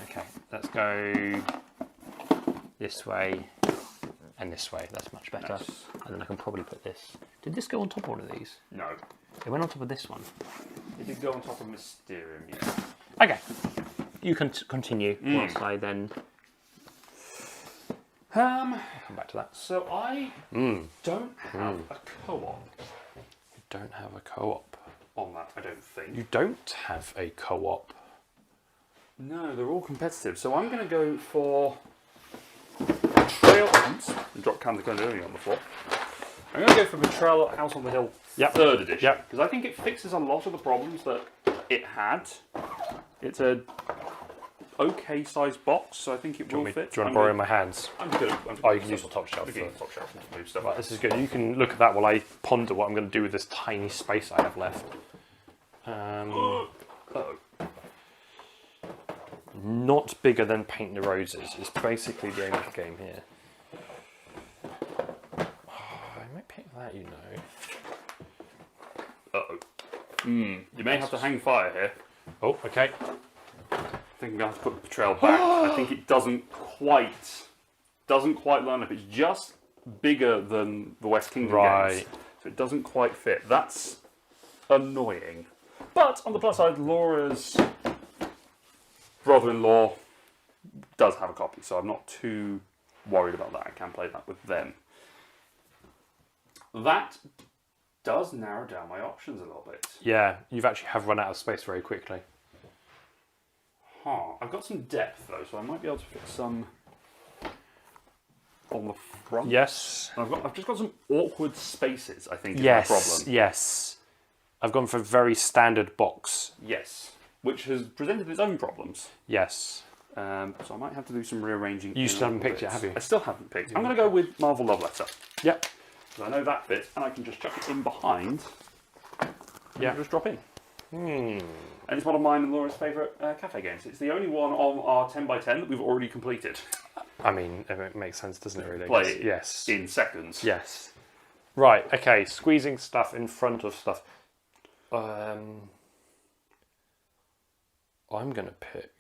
[SPEAKER 2] Okay, let's go this way and this way. That's much better.
[SPEAKER 1] Nice.
[SPEAKER 2] And then I can probably put this. Did this go on top of one of these?
[SPEAKER 1] No.
[SPEAKER 2] It went on top of this one.
[SPEAKER 1] It did go on top of Mysterium, yes.
[SPEAKER 2] Okay. You can continue whilst I then come back to that.
[SPEAKER 1] So I don't have a co-op
[SPEAKER 2] You don't have a co-op.
[SPEAKER 1] on that, I don't think.
[SPEAKER 2] You don't have a co-op.
[SPEAKER 1] No, they're all competitive. So I'm going to go for Betrayal. Oops, I dropped Candy Candelian on the floor. I'm going to go for Betrayal at House on the Hill 3rd edition. Because I think it fixes a lot of the problems that it had. It's a okay sized box, so I think it will fit.
[SPEAKER 2] Do you want to borrow my hands?
[SPEAKER 1] I'm good.
[SPEAKER 2] Oh, you can use the top shelf.
[SPEAKER 1] Okay, top shelf. Move stuff
[SPEAKER 2] Right,
[SPEAKER 1] up.
[SPEAKER 2] this is good. You can look at that while I ponder what I'm going to do with this tiny space I have left.
[SPEAKER 1] Uh-oh.
[SPEAKER 2] Not bigger than Paint the Roses is basically the aim of the game here. Oh, I might pick that, you know.
[SPEAKER 1] Uh-oh. You may have to hang fire here.
[SPEAKER 2] Oh, okay.
[SPEAKER 1] I think I'm going to have to put the Betrayal back. I think it doesn't quite line up. It's just bigger than the West Kingdom games. So it doesn't quite fit. That's annoying. But on the plus side, Laura's brother-in-law does have a copy, so I'm not too worried about that. I can play that with them. That does narrow down my options a little bit.
[SPEAKER 2] Yeah, you've actually have run out of space very quickly.
[SPEAKER 1] I've got some depth though, so I might be able to fit some on the front.
[SPEAKER 2] Yes.
[SPEAKER 1] And I've just got some awkward spaces, I think, is my problem.
[SPEAKER 2] Yes. I've gone for a very standard box.
[SPEAKER 1] Yes. Which has presented its own problems.
[SPEAKER 2] Yes.
[SPEAKER 1] So I might have to do some rearranging.
[SPEAKER 2] You still haven't picked it, have you?
[SPEAKER 1] I still haven't picked. I'm going to go with Marvel Love Letter.
[SPEAKER 2] Yep.
[SPEAKER 1] So I know that fits, and I can just chuck it in behind. And just drop in. And it's one of mine and Laura's favourite cafe games. It's the only one on our 10x10 that we've already completed.
[SPEAKER 2] I mean, it makes sense, doesn't it, really?
[SPEAKER 1] Play it
[SPEAKER 2] yes.
[SPEAKER 1] in seconds.
[SPEAKER 2] Yes. Right, okay, squeezing stuff in front of stuff. I'm going to pick...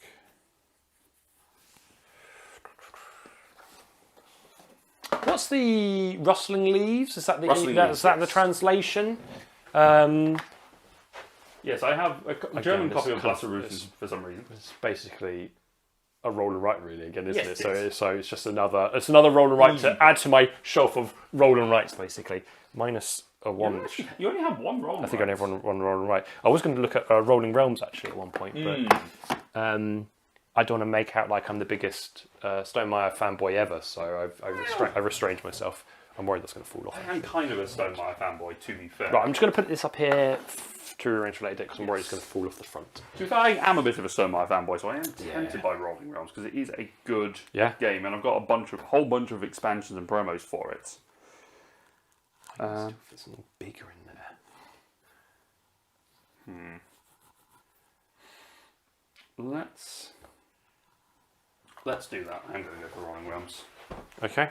[SPEAKER 2] What's the rustling leaves? Is that the the translation?
[SPEAKER 1] Yes, I have a German copy of Blasserus for some reason.
[SPEAKER 2] It's basically a roll and write, really, again, isn't
[SPEAKER 1] Yes,
[SPEAKER 2] it? So it's just another roll and write to add to my shelf of roll and writes, basically. Minus a 1.
[SPEAKER 1] You only have one roll and
[SPEAKER 2] I think I only have one roll and write. I was going to look at Rolling Realms, actually, at one point, but I don't want to make out like I'm the biggest Stonemaier fanboy ever, so I've restrained myself. I'm worried that's going to fall off.
[SPEAKER 1] I am kind of a Stonemaier fanboy, to be fair.
[SPEAKER 2] Right, I'm just going to put this up here to arrange later because I'm worried it's going to fall off the front.
[SPEAKER 1] To be fair, I am a bit of a Stonemaier fanboy, so I am tempted by Rolling Realms because it is a good game, and I've got a whole bunch of expansions and promos for it.
[SPEAKER 2] There's something bigger in
[SPEAKER 1] there. Let's do that. I'm going to go for Rolling Realms.
[SPEAKER 2] Okay.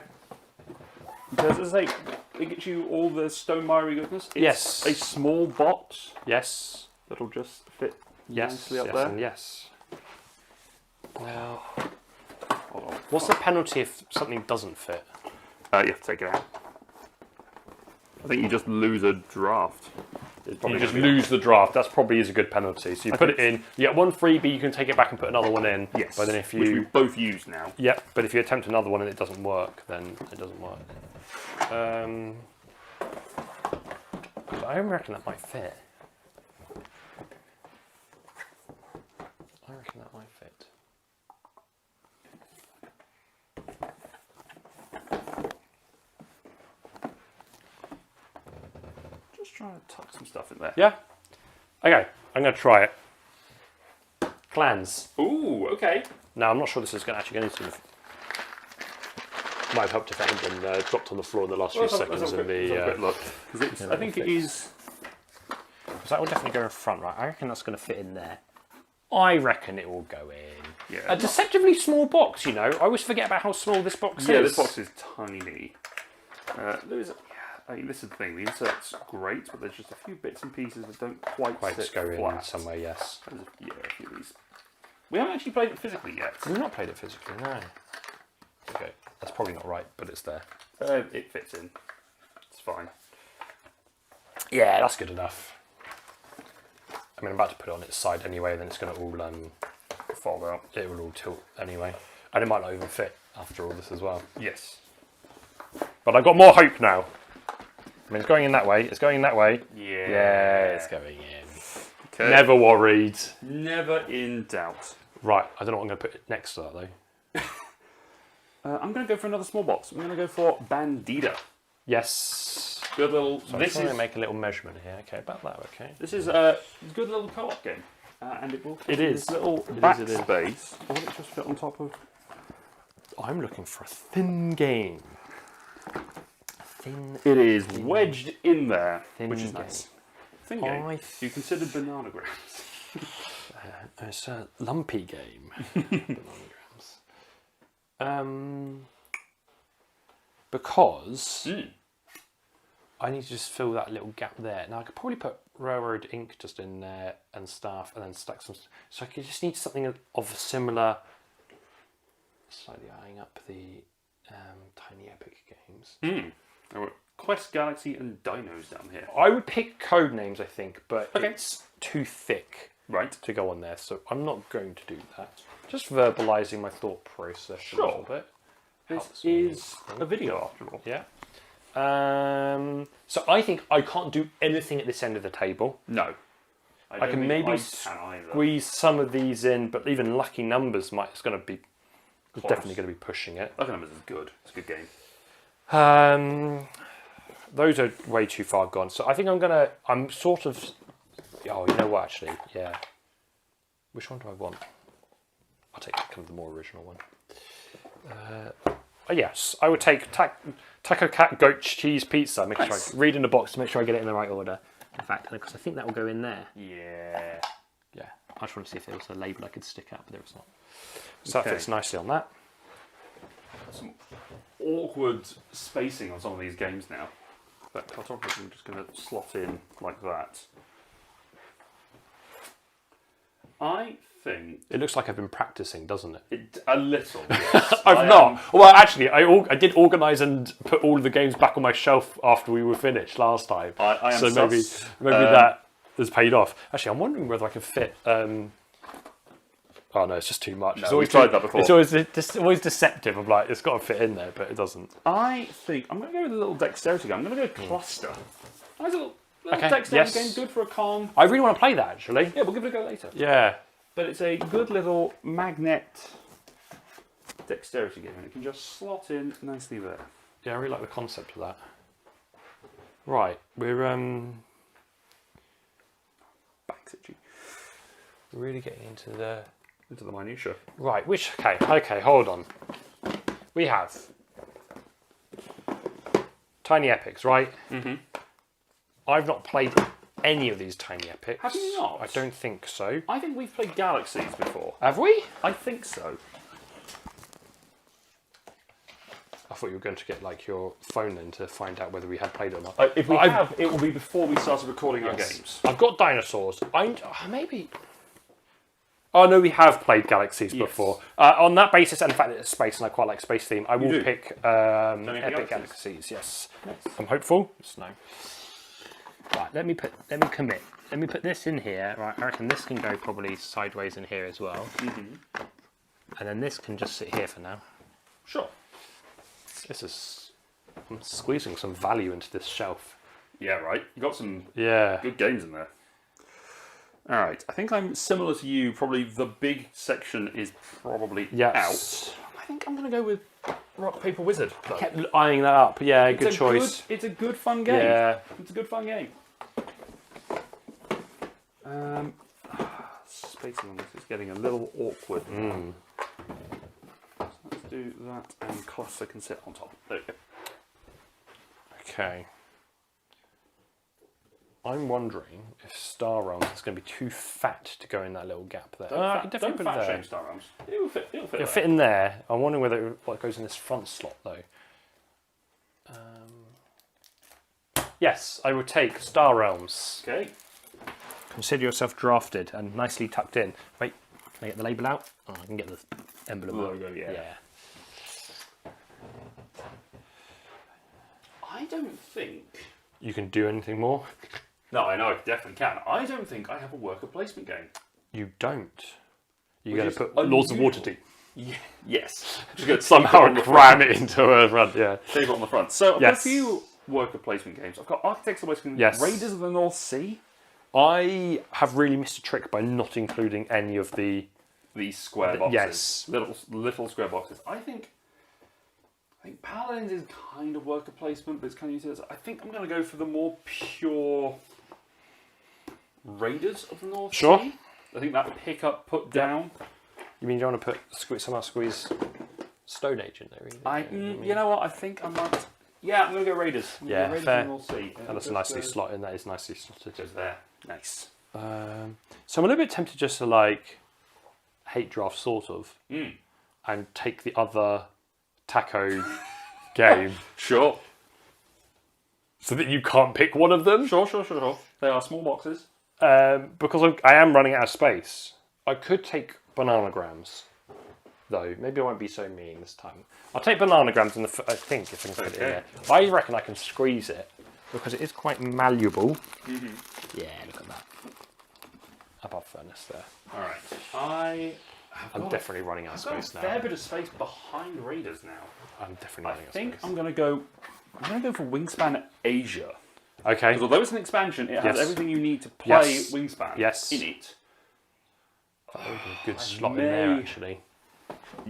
[SPEAKER 1] Because, as I say, it gets you all the Stonemaier goodness. It's a small box.
[SPEAKER 2] Yes.
[SPEAKER 1] That'll just fit nicely up there.
[SPEAKER 2] And yes. Now,
[SPEAKER 1] hold on.
[SPEAKER 2] what's the penalty if something doesn't fit?
[SPEAKER 1] You have to take it out. I think you just lose a draft.
[SPEAKER 2] You just lose the draft. That's probably is a good penalty. So you put it in. You get one freebie. You can take it back and put another one in.
[SPEAKER 1] Yes.
[SPEAKER 2] But then if you
[SPEAKER 1] which we both use now.
[SPEAKER 2] Yep. But if you attempt another one and it doesn't work, then it doesn't work. I reckon that might fit. I reckon that might fit.
[SPEAKER 1] Just trying to tuck some stuff in there.
[SPEAKER 2] Yeah. Okay. I'm going to try it. Clans.
[SPEAKER 1] Ooh, okay.
[SPEAKER 2] Now, I'm not sure this is going to actually go into the... Might have helped if that had been dropped on the floor in the last few seconds.
[SPEAKER 1] Look. I think it is...
[SPEAKER 2] So that will definitely go in front, right? I reckon that's going to fit in there. I reckon it will go in.
[SPEAKER 1] Yeah.
[SPEAKER 2] A deceptively small box, you know. I always forget about how small this box is.
[SPEAKER 1] Yeah, this box is tiny. I mean, this is the thing. The insert's great, but there's just a few bits and pieces that don't quite sit
[SPEAKER 2] go
[SPEAKER 1] flat.
[SPEAKER 2] in somewhere, yes.
[SPEAKER 1] Yeah, a few of these. We haven't actually played it physically yet.
[SPEAKER 2] We've not played it physically, no. Okay, that's probably not right, but it's there.
[SPEAKER 1] It fits in. It's fine.
[SPEAKER 2] Yeah, that's good enough. I mean, I'm about to put it on its side anyway, then it's going to all fold out. It will all tilt anyway. And it might not even fit after all this as well.
[SPEAKER 1] Yes.
[SPEAKER 2] But I've got more hope now. I mean, it's going in that way. It's going in that way.
[SPEAKER 1] Yeah.
[SPEAKER 2] Yeah, it's going in.
[SPEAKER 1] Okay.
[SPEAKER 2] Never worried.
[SPEAKER 1] Never in doubt.
[SPEAKER 2] Right, I don't know what I'm going to put next to that, though.
[SPEAKER 1] I'm going to go for another small box. I'm going to go for Bandida.
[SPEAKER 2] Yes.
[SPEAKER 1] Good little...
[SPEAKER 2] So I'm trying to make a little measurement here. Okay, about that, okay.
[SPEAKER 1] This is a good little co-op game. And it will fit in this little backspace. Or will it just fit on top of...
[SPEAKER 2] I'm looking for a thin game.
[SPEAKER 1] It is wedged in there, which is
[SPEAKER 2] game.
[SPEAKER 1] nice. Thin game. You considered bananagrams.
[SPEAKER 2] It's a lumpy game. Bananagrams. Because I need to just fill that little gap there. Now I could probably put railroad ink just in there and stuff, and then stack some. So I could just need something of a similar. Slightly eyeing up the Tiny Epic games.
[SPEAKER 1] Quest Galaxy and Dinos down here.
[SPEAKER 2] I would pick code names, I think, but it's too thick to go on there, so I'm not going to do that. Just verbalising my thought process a little bit.
[SPEAKER 1] This is a video after all.
[SPEAKER 2] Yeah. So I think I can't do anything at this end of the table.
[SPEAKER 1] No.
[SPEAKER 2] I can maybe squeeze some of these in, but even Lucky Numbers it's definitely going to be pushing it.
[SPEAKER 1] Lucky Numbers is good. It's a good game.
[SPEAKER 2] Those are way too far gone. So I think I'm sort of... Oh, you know what, actually? Yeah. Which one do I want? I'll take kind of the more original one. Yes, I would take Taco Cat Goat Cheese Pizza. Make sure I read in the box to make sure I get it in the right order. In fact, because I think that will go in there.
[SPEAKER 1] Yeah.
[SPEAKER 2] Yeah. I just want to see if there was a label I could stick up, but there was not. So that fits nicely on that.
[SPEAKER 1] some awkward spacing on some of these games now. But Cartographers, I'm just going to slot in like that. I think
[SPEAKER 2] it looks like I've been practicing, doesn't it?
[SPEAKER 1] A little, yes.
[SPEAKER 2] I've not. Well, actually, I did organise and put all of the games back on my shelf after we were finished last time.
[SPEAKER 1] I am
[SPEAKER 2] so maybe that has paid off. Actually, I'm wondering whether I can fit. Oh no, it's just too much.
[SPEAKER 1] No, we've tried that before.
[SPEAKER 2] It's always deceptive. I'm like, it's got to fit in there, but it doesn't.
[SPEAKER 1] I think I'm going to go with a little dexterity game. I'm going to go Kluster. Nice little dexterity game, good for a con.
[SPEAKER 2] I really want to play that, actually.
[SPEAKER 1] Yeah, we'll give it a go later.
[SPEAKER 2] Yeah.
[SPEAKER 1] But it's a good little magnet dexterity game, and it can just slot in nicely there.
[SPEAKER 2] Yeah, I really like the concept of that. Right, we're
[SPEAKER 1] Backs at you.
[SPEAKER 2] really getting into the
[SPEAKER 1] minutiae.
[SPEAKER 2] Right, okay, hold on. We have Tiny Epics, right?
[SPEAKER 1] Mm-hmm.
[SPEAKER 2] I've not played any of these Tiny Epics.
[SPEAKER 1] Have you not?
[SPEAKER 2] I don't think so.
[SPEAKER 1] I think we've played Galaxies before.
[SPEAKER 2] Have we?
[SPEAKER 1] I think so.
[SPEAKER 2] I thought you were going to get like your phone in to find out whether we had played or not.
[SPEAKER 1] If we have, it will be before we started recording our games.
[SPEAKER 2] I've got dinosaurs. Maybe. Oh no, we have played Galaxies before. On that basis, and the fact that it's space and I quite like space theme, I will pick Epic Galaxies. Yes, nice. I'm hopeful. It's no. Right, let me commit. Let me put this in here. Right, I reckon this can go probably sideways in here as well.
[SPEAKER 1] Mm-hmm.
[SPEAKER 2] And then this can just sit here for now.
[SPEAKER 1] Sure.
[SPEAKER 2] I'm squeezing some value into this shelf.
[SPEAKER 1] Yeah, right. You got some
[SPEAKER 2] good
[SPEAKER 1] games in there. All right. I think I'm similar to you. Probably the big section is probably out. I think I'm going to go with Rock, Paper, Wizard.
[SPEAKER 2] I kept eyeing that up. Yeah, good choice.
[SPEAKER 1] It's a good fun game.
[SPEAKER 2] Yeah.
[SPEAKER 1] It's a good fun game. Spacing on this is getting a little awkward. So let's do that, and Cluster can sit on top. There we go.
[SPEAKER 2] Okay. I'm wondering if Star Realms is going to be too fat to go in that little gap there. I can definitely put it there.
[SPEAKER 1] Shame Star Realms. It'll fit.
[SPEAKER 2] It'll fit in there. I'm wondering whether it goes in this front slot though. Yes, I would take Star Realms.
[SPEAKER 1] Okay.
[SPEAKER 2] Consider yourself drafted and nicely tucked in. Wait, can I get the label out? Oh, I can get the emblem
[SPEAKER 1] logo. Yeah. I don't think
[SPEAKER 2] you can do anything more.
[SPEAKER 1] No, I know I definitely can. I don't think I have a worker placement game.
[SPEAKER 2] You don't. You're going to put Lords of Waterdeep.
[SPEAKER 1] Yeah. Yes.
[SPEAKER 2] Somehow cram it into a front. Yeah.
[SPEAKER 1] Save it on the front. So I've got a few worker placement games. I've got Architects of the West Kingdom, Raiders of the North Sea.
[SPEAKER 2] I have really missed a trick by not including any of these
[SPEAKER 1] square boxes.
[SPEAKER 2] Yes.
[SPEAKER 1] Little square boxes. I think Paladins is kind of worker placement, but it's kind of useless. I think I'm going to go for the more pure Raiders of the North Sea. I think that pick up, put down.
[SPEAKER 2] You mean you want to somehow squeeze Stone Age in there?
[SPEAKER 1] You know what? I think I might. Yeah, I'm going to go Raiders. Raiders
[SPEAKER 2] fair.
[SPEAKER 1] of the North Sea.
[SPEAKER 2] And that's nicely slotted. That is nicely slotted.
[SPEAKER 1] Just there. Nice.
[SPEAKER 2] So I'm a little bit tempted just to hate draft sort of, and take the other taco game.
[SPEAKER 1] Sure.
[SPEAKER 2] So that you can't pick one of them.
[SPEAKER 1] Sure. They are small boxes.
[SPEAKER 2] Because I am running out of space. I could take bananagrams, though. Maybe I won't be so mean this time. I'll take bananagrams I think if I can fit it in there. I reckon I can squeeze it because it is quite malleable. Yeah, look at that. Above furnace there.
[SPEAKER 1] All right.
[SPEAKER 2] I'm definitely running out of space now.
[SPEAKER 1] A fair bit of space behind Raiders now.
[SPEAKER 2] I'm definitely running out of space.
[SPEAKER 1] I think I'm going to go for Wingspan Asia.
[SPEAKER 2] Okay.
[SPEAKER 1] Because although it's an expansion, it has everything you need to play Wingspan in it.
[SPEAKER 2] Good slot in there, actually.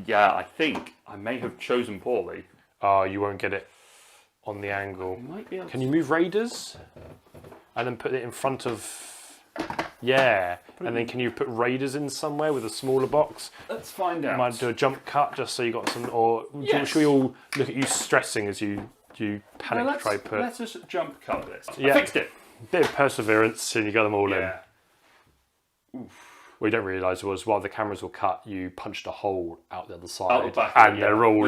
[SPEAKER 1] Yeah, I think I may have chosen poorly.
[SPEAKER 2] Oh, you won't get it on the angle. Can you move Raiders? And then put it in front of... Yeah. And then can you put Raiders in somewhere with a smaller box?
[SPEAKER 1] Let's find out.
[SPEAKER 2] Might do a jump cut just so you got some... Or should we all look at you stressing as you panic try put...
[SPEAKER 1] Let's just jump cut this. I fixed it.
[SPEAKER 2] Bit of perseverance and you got them all in.
[SPEAKER 1] Oof.
[SPEAKER 2] what you don't realise was while the cameras were cut, you punched a hole out the other side,
[SPEAKER 1] Out the back,
[SPEAKER 2] and they're all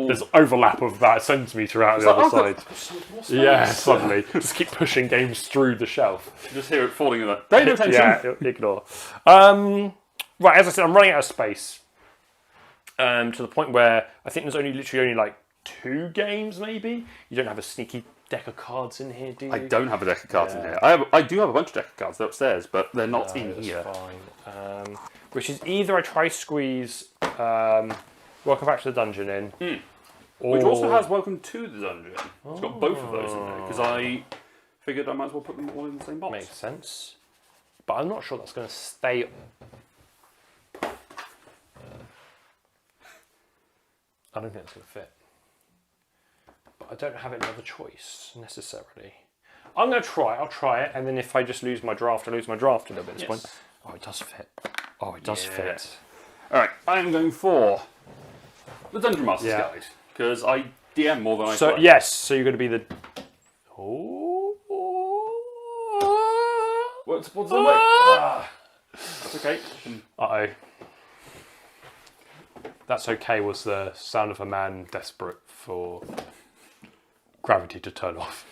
[SPEAKER 2] there's overlap of about a centimetre out the other side. Yeah, suddenly just keep pushing games through the shelf.
[SPEAKER 1] Just hear it falling in there. Pay no attention.
[SPEAKER 2] Yeah, ignore. Right, as I said, I'm running out of space. To the point where I think there's literally only like 2 games, maybe. You don't have a sneaky deck of cards in here, do you?
[SPEAKER 1] I don't have a deck of cards in here. I do have a bunch of deck of cards upstairs, but they're not in here.
[SPEAKER 2] Fine. Which is either I try squeeze Welcome Back to the Dungeon in, or...
[SPEAKER 1] which also has Welcome to the Dungeon. It's got both of those in there because I figured I might as well put them all in the same box.
[SPEAKER 2] Makes sense. But I'm not sure that's going to stay. I don't think it's going to fit. But I don't have another choice, necessarily. I'm going to try. I'll try it, and then if I just lose my draft, I lose my draft a little bit at this point. Oh, it does fit. Oh, it does fit.
[SPEAKER 1] Alright, I am going for the Dungeon Master's Guide, because I DM more than I play.
[SPEAKER 2] Yes, so you're going to be the...
[SPEAKER 1] What's the way? That's okay.
[SPEAKER 2] Uh-oh. That's okay was the sound of a man desperate for gravity to turn off.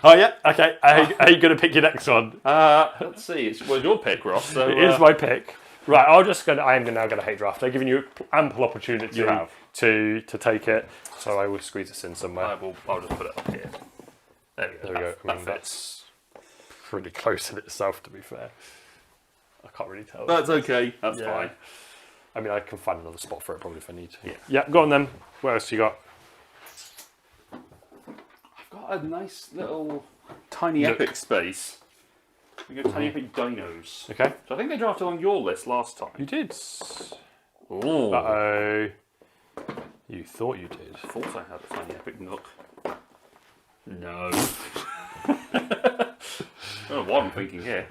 [SPEAKER 2] Oh yeah, okay. Are you going to pick your next one?
[SPEAKER 1] Let's see. It's your pick, Ross. So,
[SPEAKER 2] it is my pick. Right, I am now going to hate draft. I've given you ample opportunity to take it, so I will squeeze this in somewhere.
[SPEAKER 1] I'll just put it up here. There we go.
[SPEAKER 2] I mean, that's pretty close in itself, to be fair. I can't really tell.
[SPEAKER 1] That's okay. That's fine.
[SPEAKER 2] I mean, I can find another spot for it probably if I need to. Yeah, go on then. What else you got?
[SPEAKER 1] I've got a nice little tiny epic space. We got tiny epic dinos.
[SPEAKER 2] Okay.
[SPEAKER 1] So I think they drafted on your list last time.
[SPEAKER 2] You did.
[SPEAKER 1] Ooh.
[SPEAKER 2] Uh-oh. You thought you did.
[SPEAKER 1] I thought I had a tiny epic nook. No. I don't know what I'm thinking here.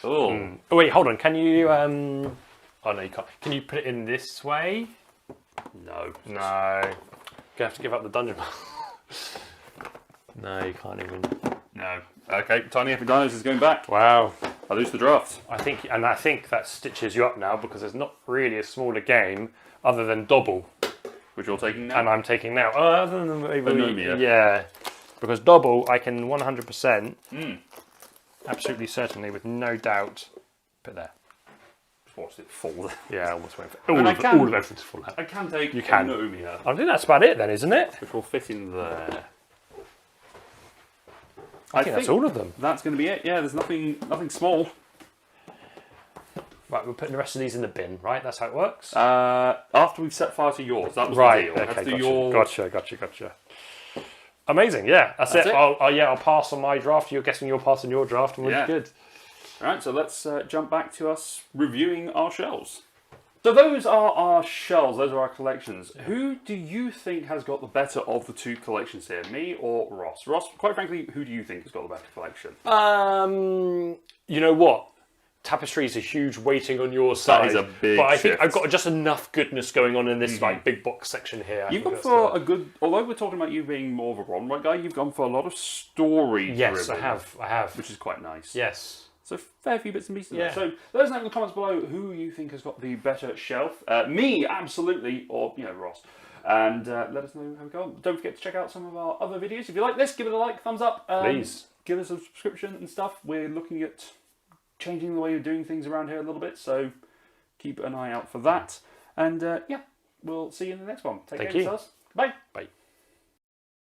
[SPEAKER 1] Oh,
[SPEAKER 2] wait, hold on. Can you... Oh, no, you can't. Can you put it in this way?
[SPEAKER 1] No.
[SPEAKER 2] No. You're going to have to give up the dungeon. No, you can't even.
[SPEAKER 1] No. Okay, Tiny Epic Dinos is going back.
[SPEAKER 2] Wow.
[SPEAKER 1] I lose the draft.
[SPEAKER 2] I think that stitches you up now because there's not really a smaller game other than Dobble.
[SPEAKER 1] Which you're taking now?
[SPEAKER 2] And I'm taking now. Other than maybe...
[SPEAKER 1] Anomia.
[SPEAKER 2] Yeah. Because Dobble, I can 100%, absolutely certainly, with no doubt, put there.
[SPEAKER 1] Watched it fall.
[SPEAKER 2] Yeah, I almost went for all of everything to fall out.
[SPEAKER 1] I can take
[SPEAKER 2] Anomia. I think that's about it then, isn't it?
[SPEAKER 1] Which will fit in there.
[SPEAKER 2] I think that's all of them.
[SPEAKER 1] That's going to be it. Yeah, there's nothing small.
[SPEAKER 2] Right, we're putting the rest of these in the bin, right? That's how it works?
[SPEAKER 1] After we've set fire to yours. That was
[SPEAKER 2] right,
[SPEAKER 1] the deal.
[SPEAKER 2] Okay, gotcha. Amazing, yeah. That's it. I'll pass on my draft. You're guessing you'll pass on your draft and we'll be good.
[SPEAKER 1] Alright, so let's jump back to us reviewing our shells. So those are our shells, those are our collections. Who do you think has got the better of the two collections here, me or Ross? Ross, quite frankly, who do you think has got the better collection?
[SPEAKER 2] You know what? Tapestry is a huge weighting on your side.
[SPEAKER 1] That is a big
[SPEAKER 2] But I
[SPEAKER 1] shift.
[SPEAKER 2] think I've got just enough goodness going on in this like big box section here.
[SPEAKER 1] You've gone for a good, although we're talking about you being more of a Ron guy, you've gone for a lot of story driven.
[SPEAKER 2] Yes, I have.
[SPEAKER 1] Which is quite nice.
[SPEAKER 2] Yes.
[SPEAKER 1] So fair few bits and pieces there. So let us know in the comments below who you think has got the better shelf. Me, absolutely, or Ross. And let us know how we go on. Don't forget to check out some of our other videos. If you like this, give it a like, thumbs up.
[SPEAKER 2] Please.
[SPEAKER 1] Give us a subscription and stuff. We're looking at changing the way of doing things around here a little bit, so keep an eye out for that. And we'll see you in the next one. Take care of yourselves. Bye.
[SPEAKER 2] Bye.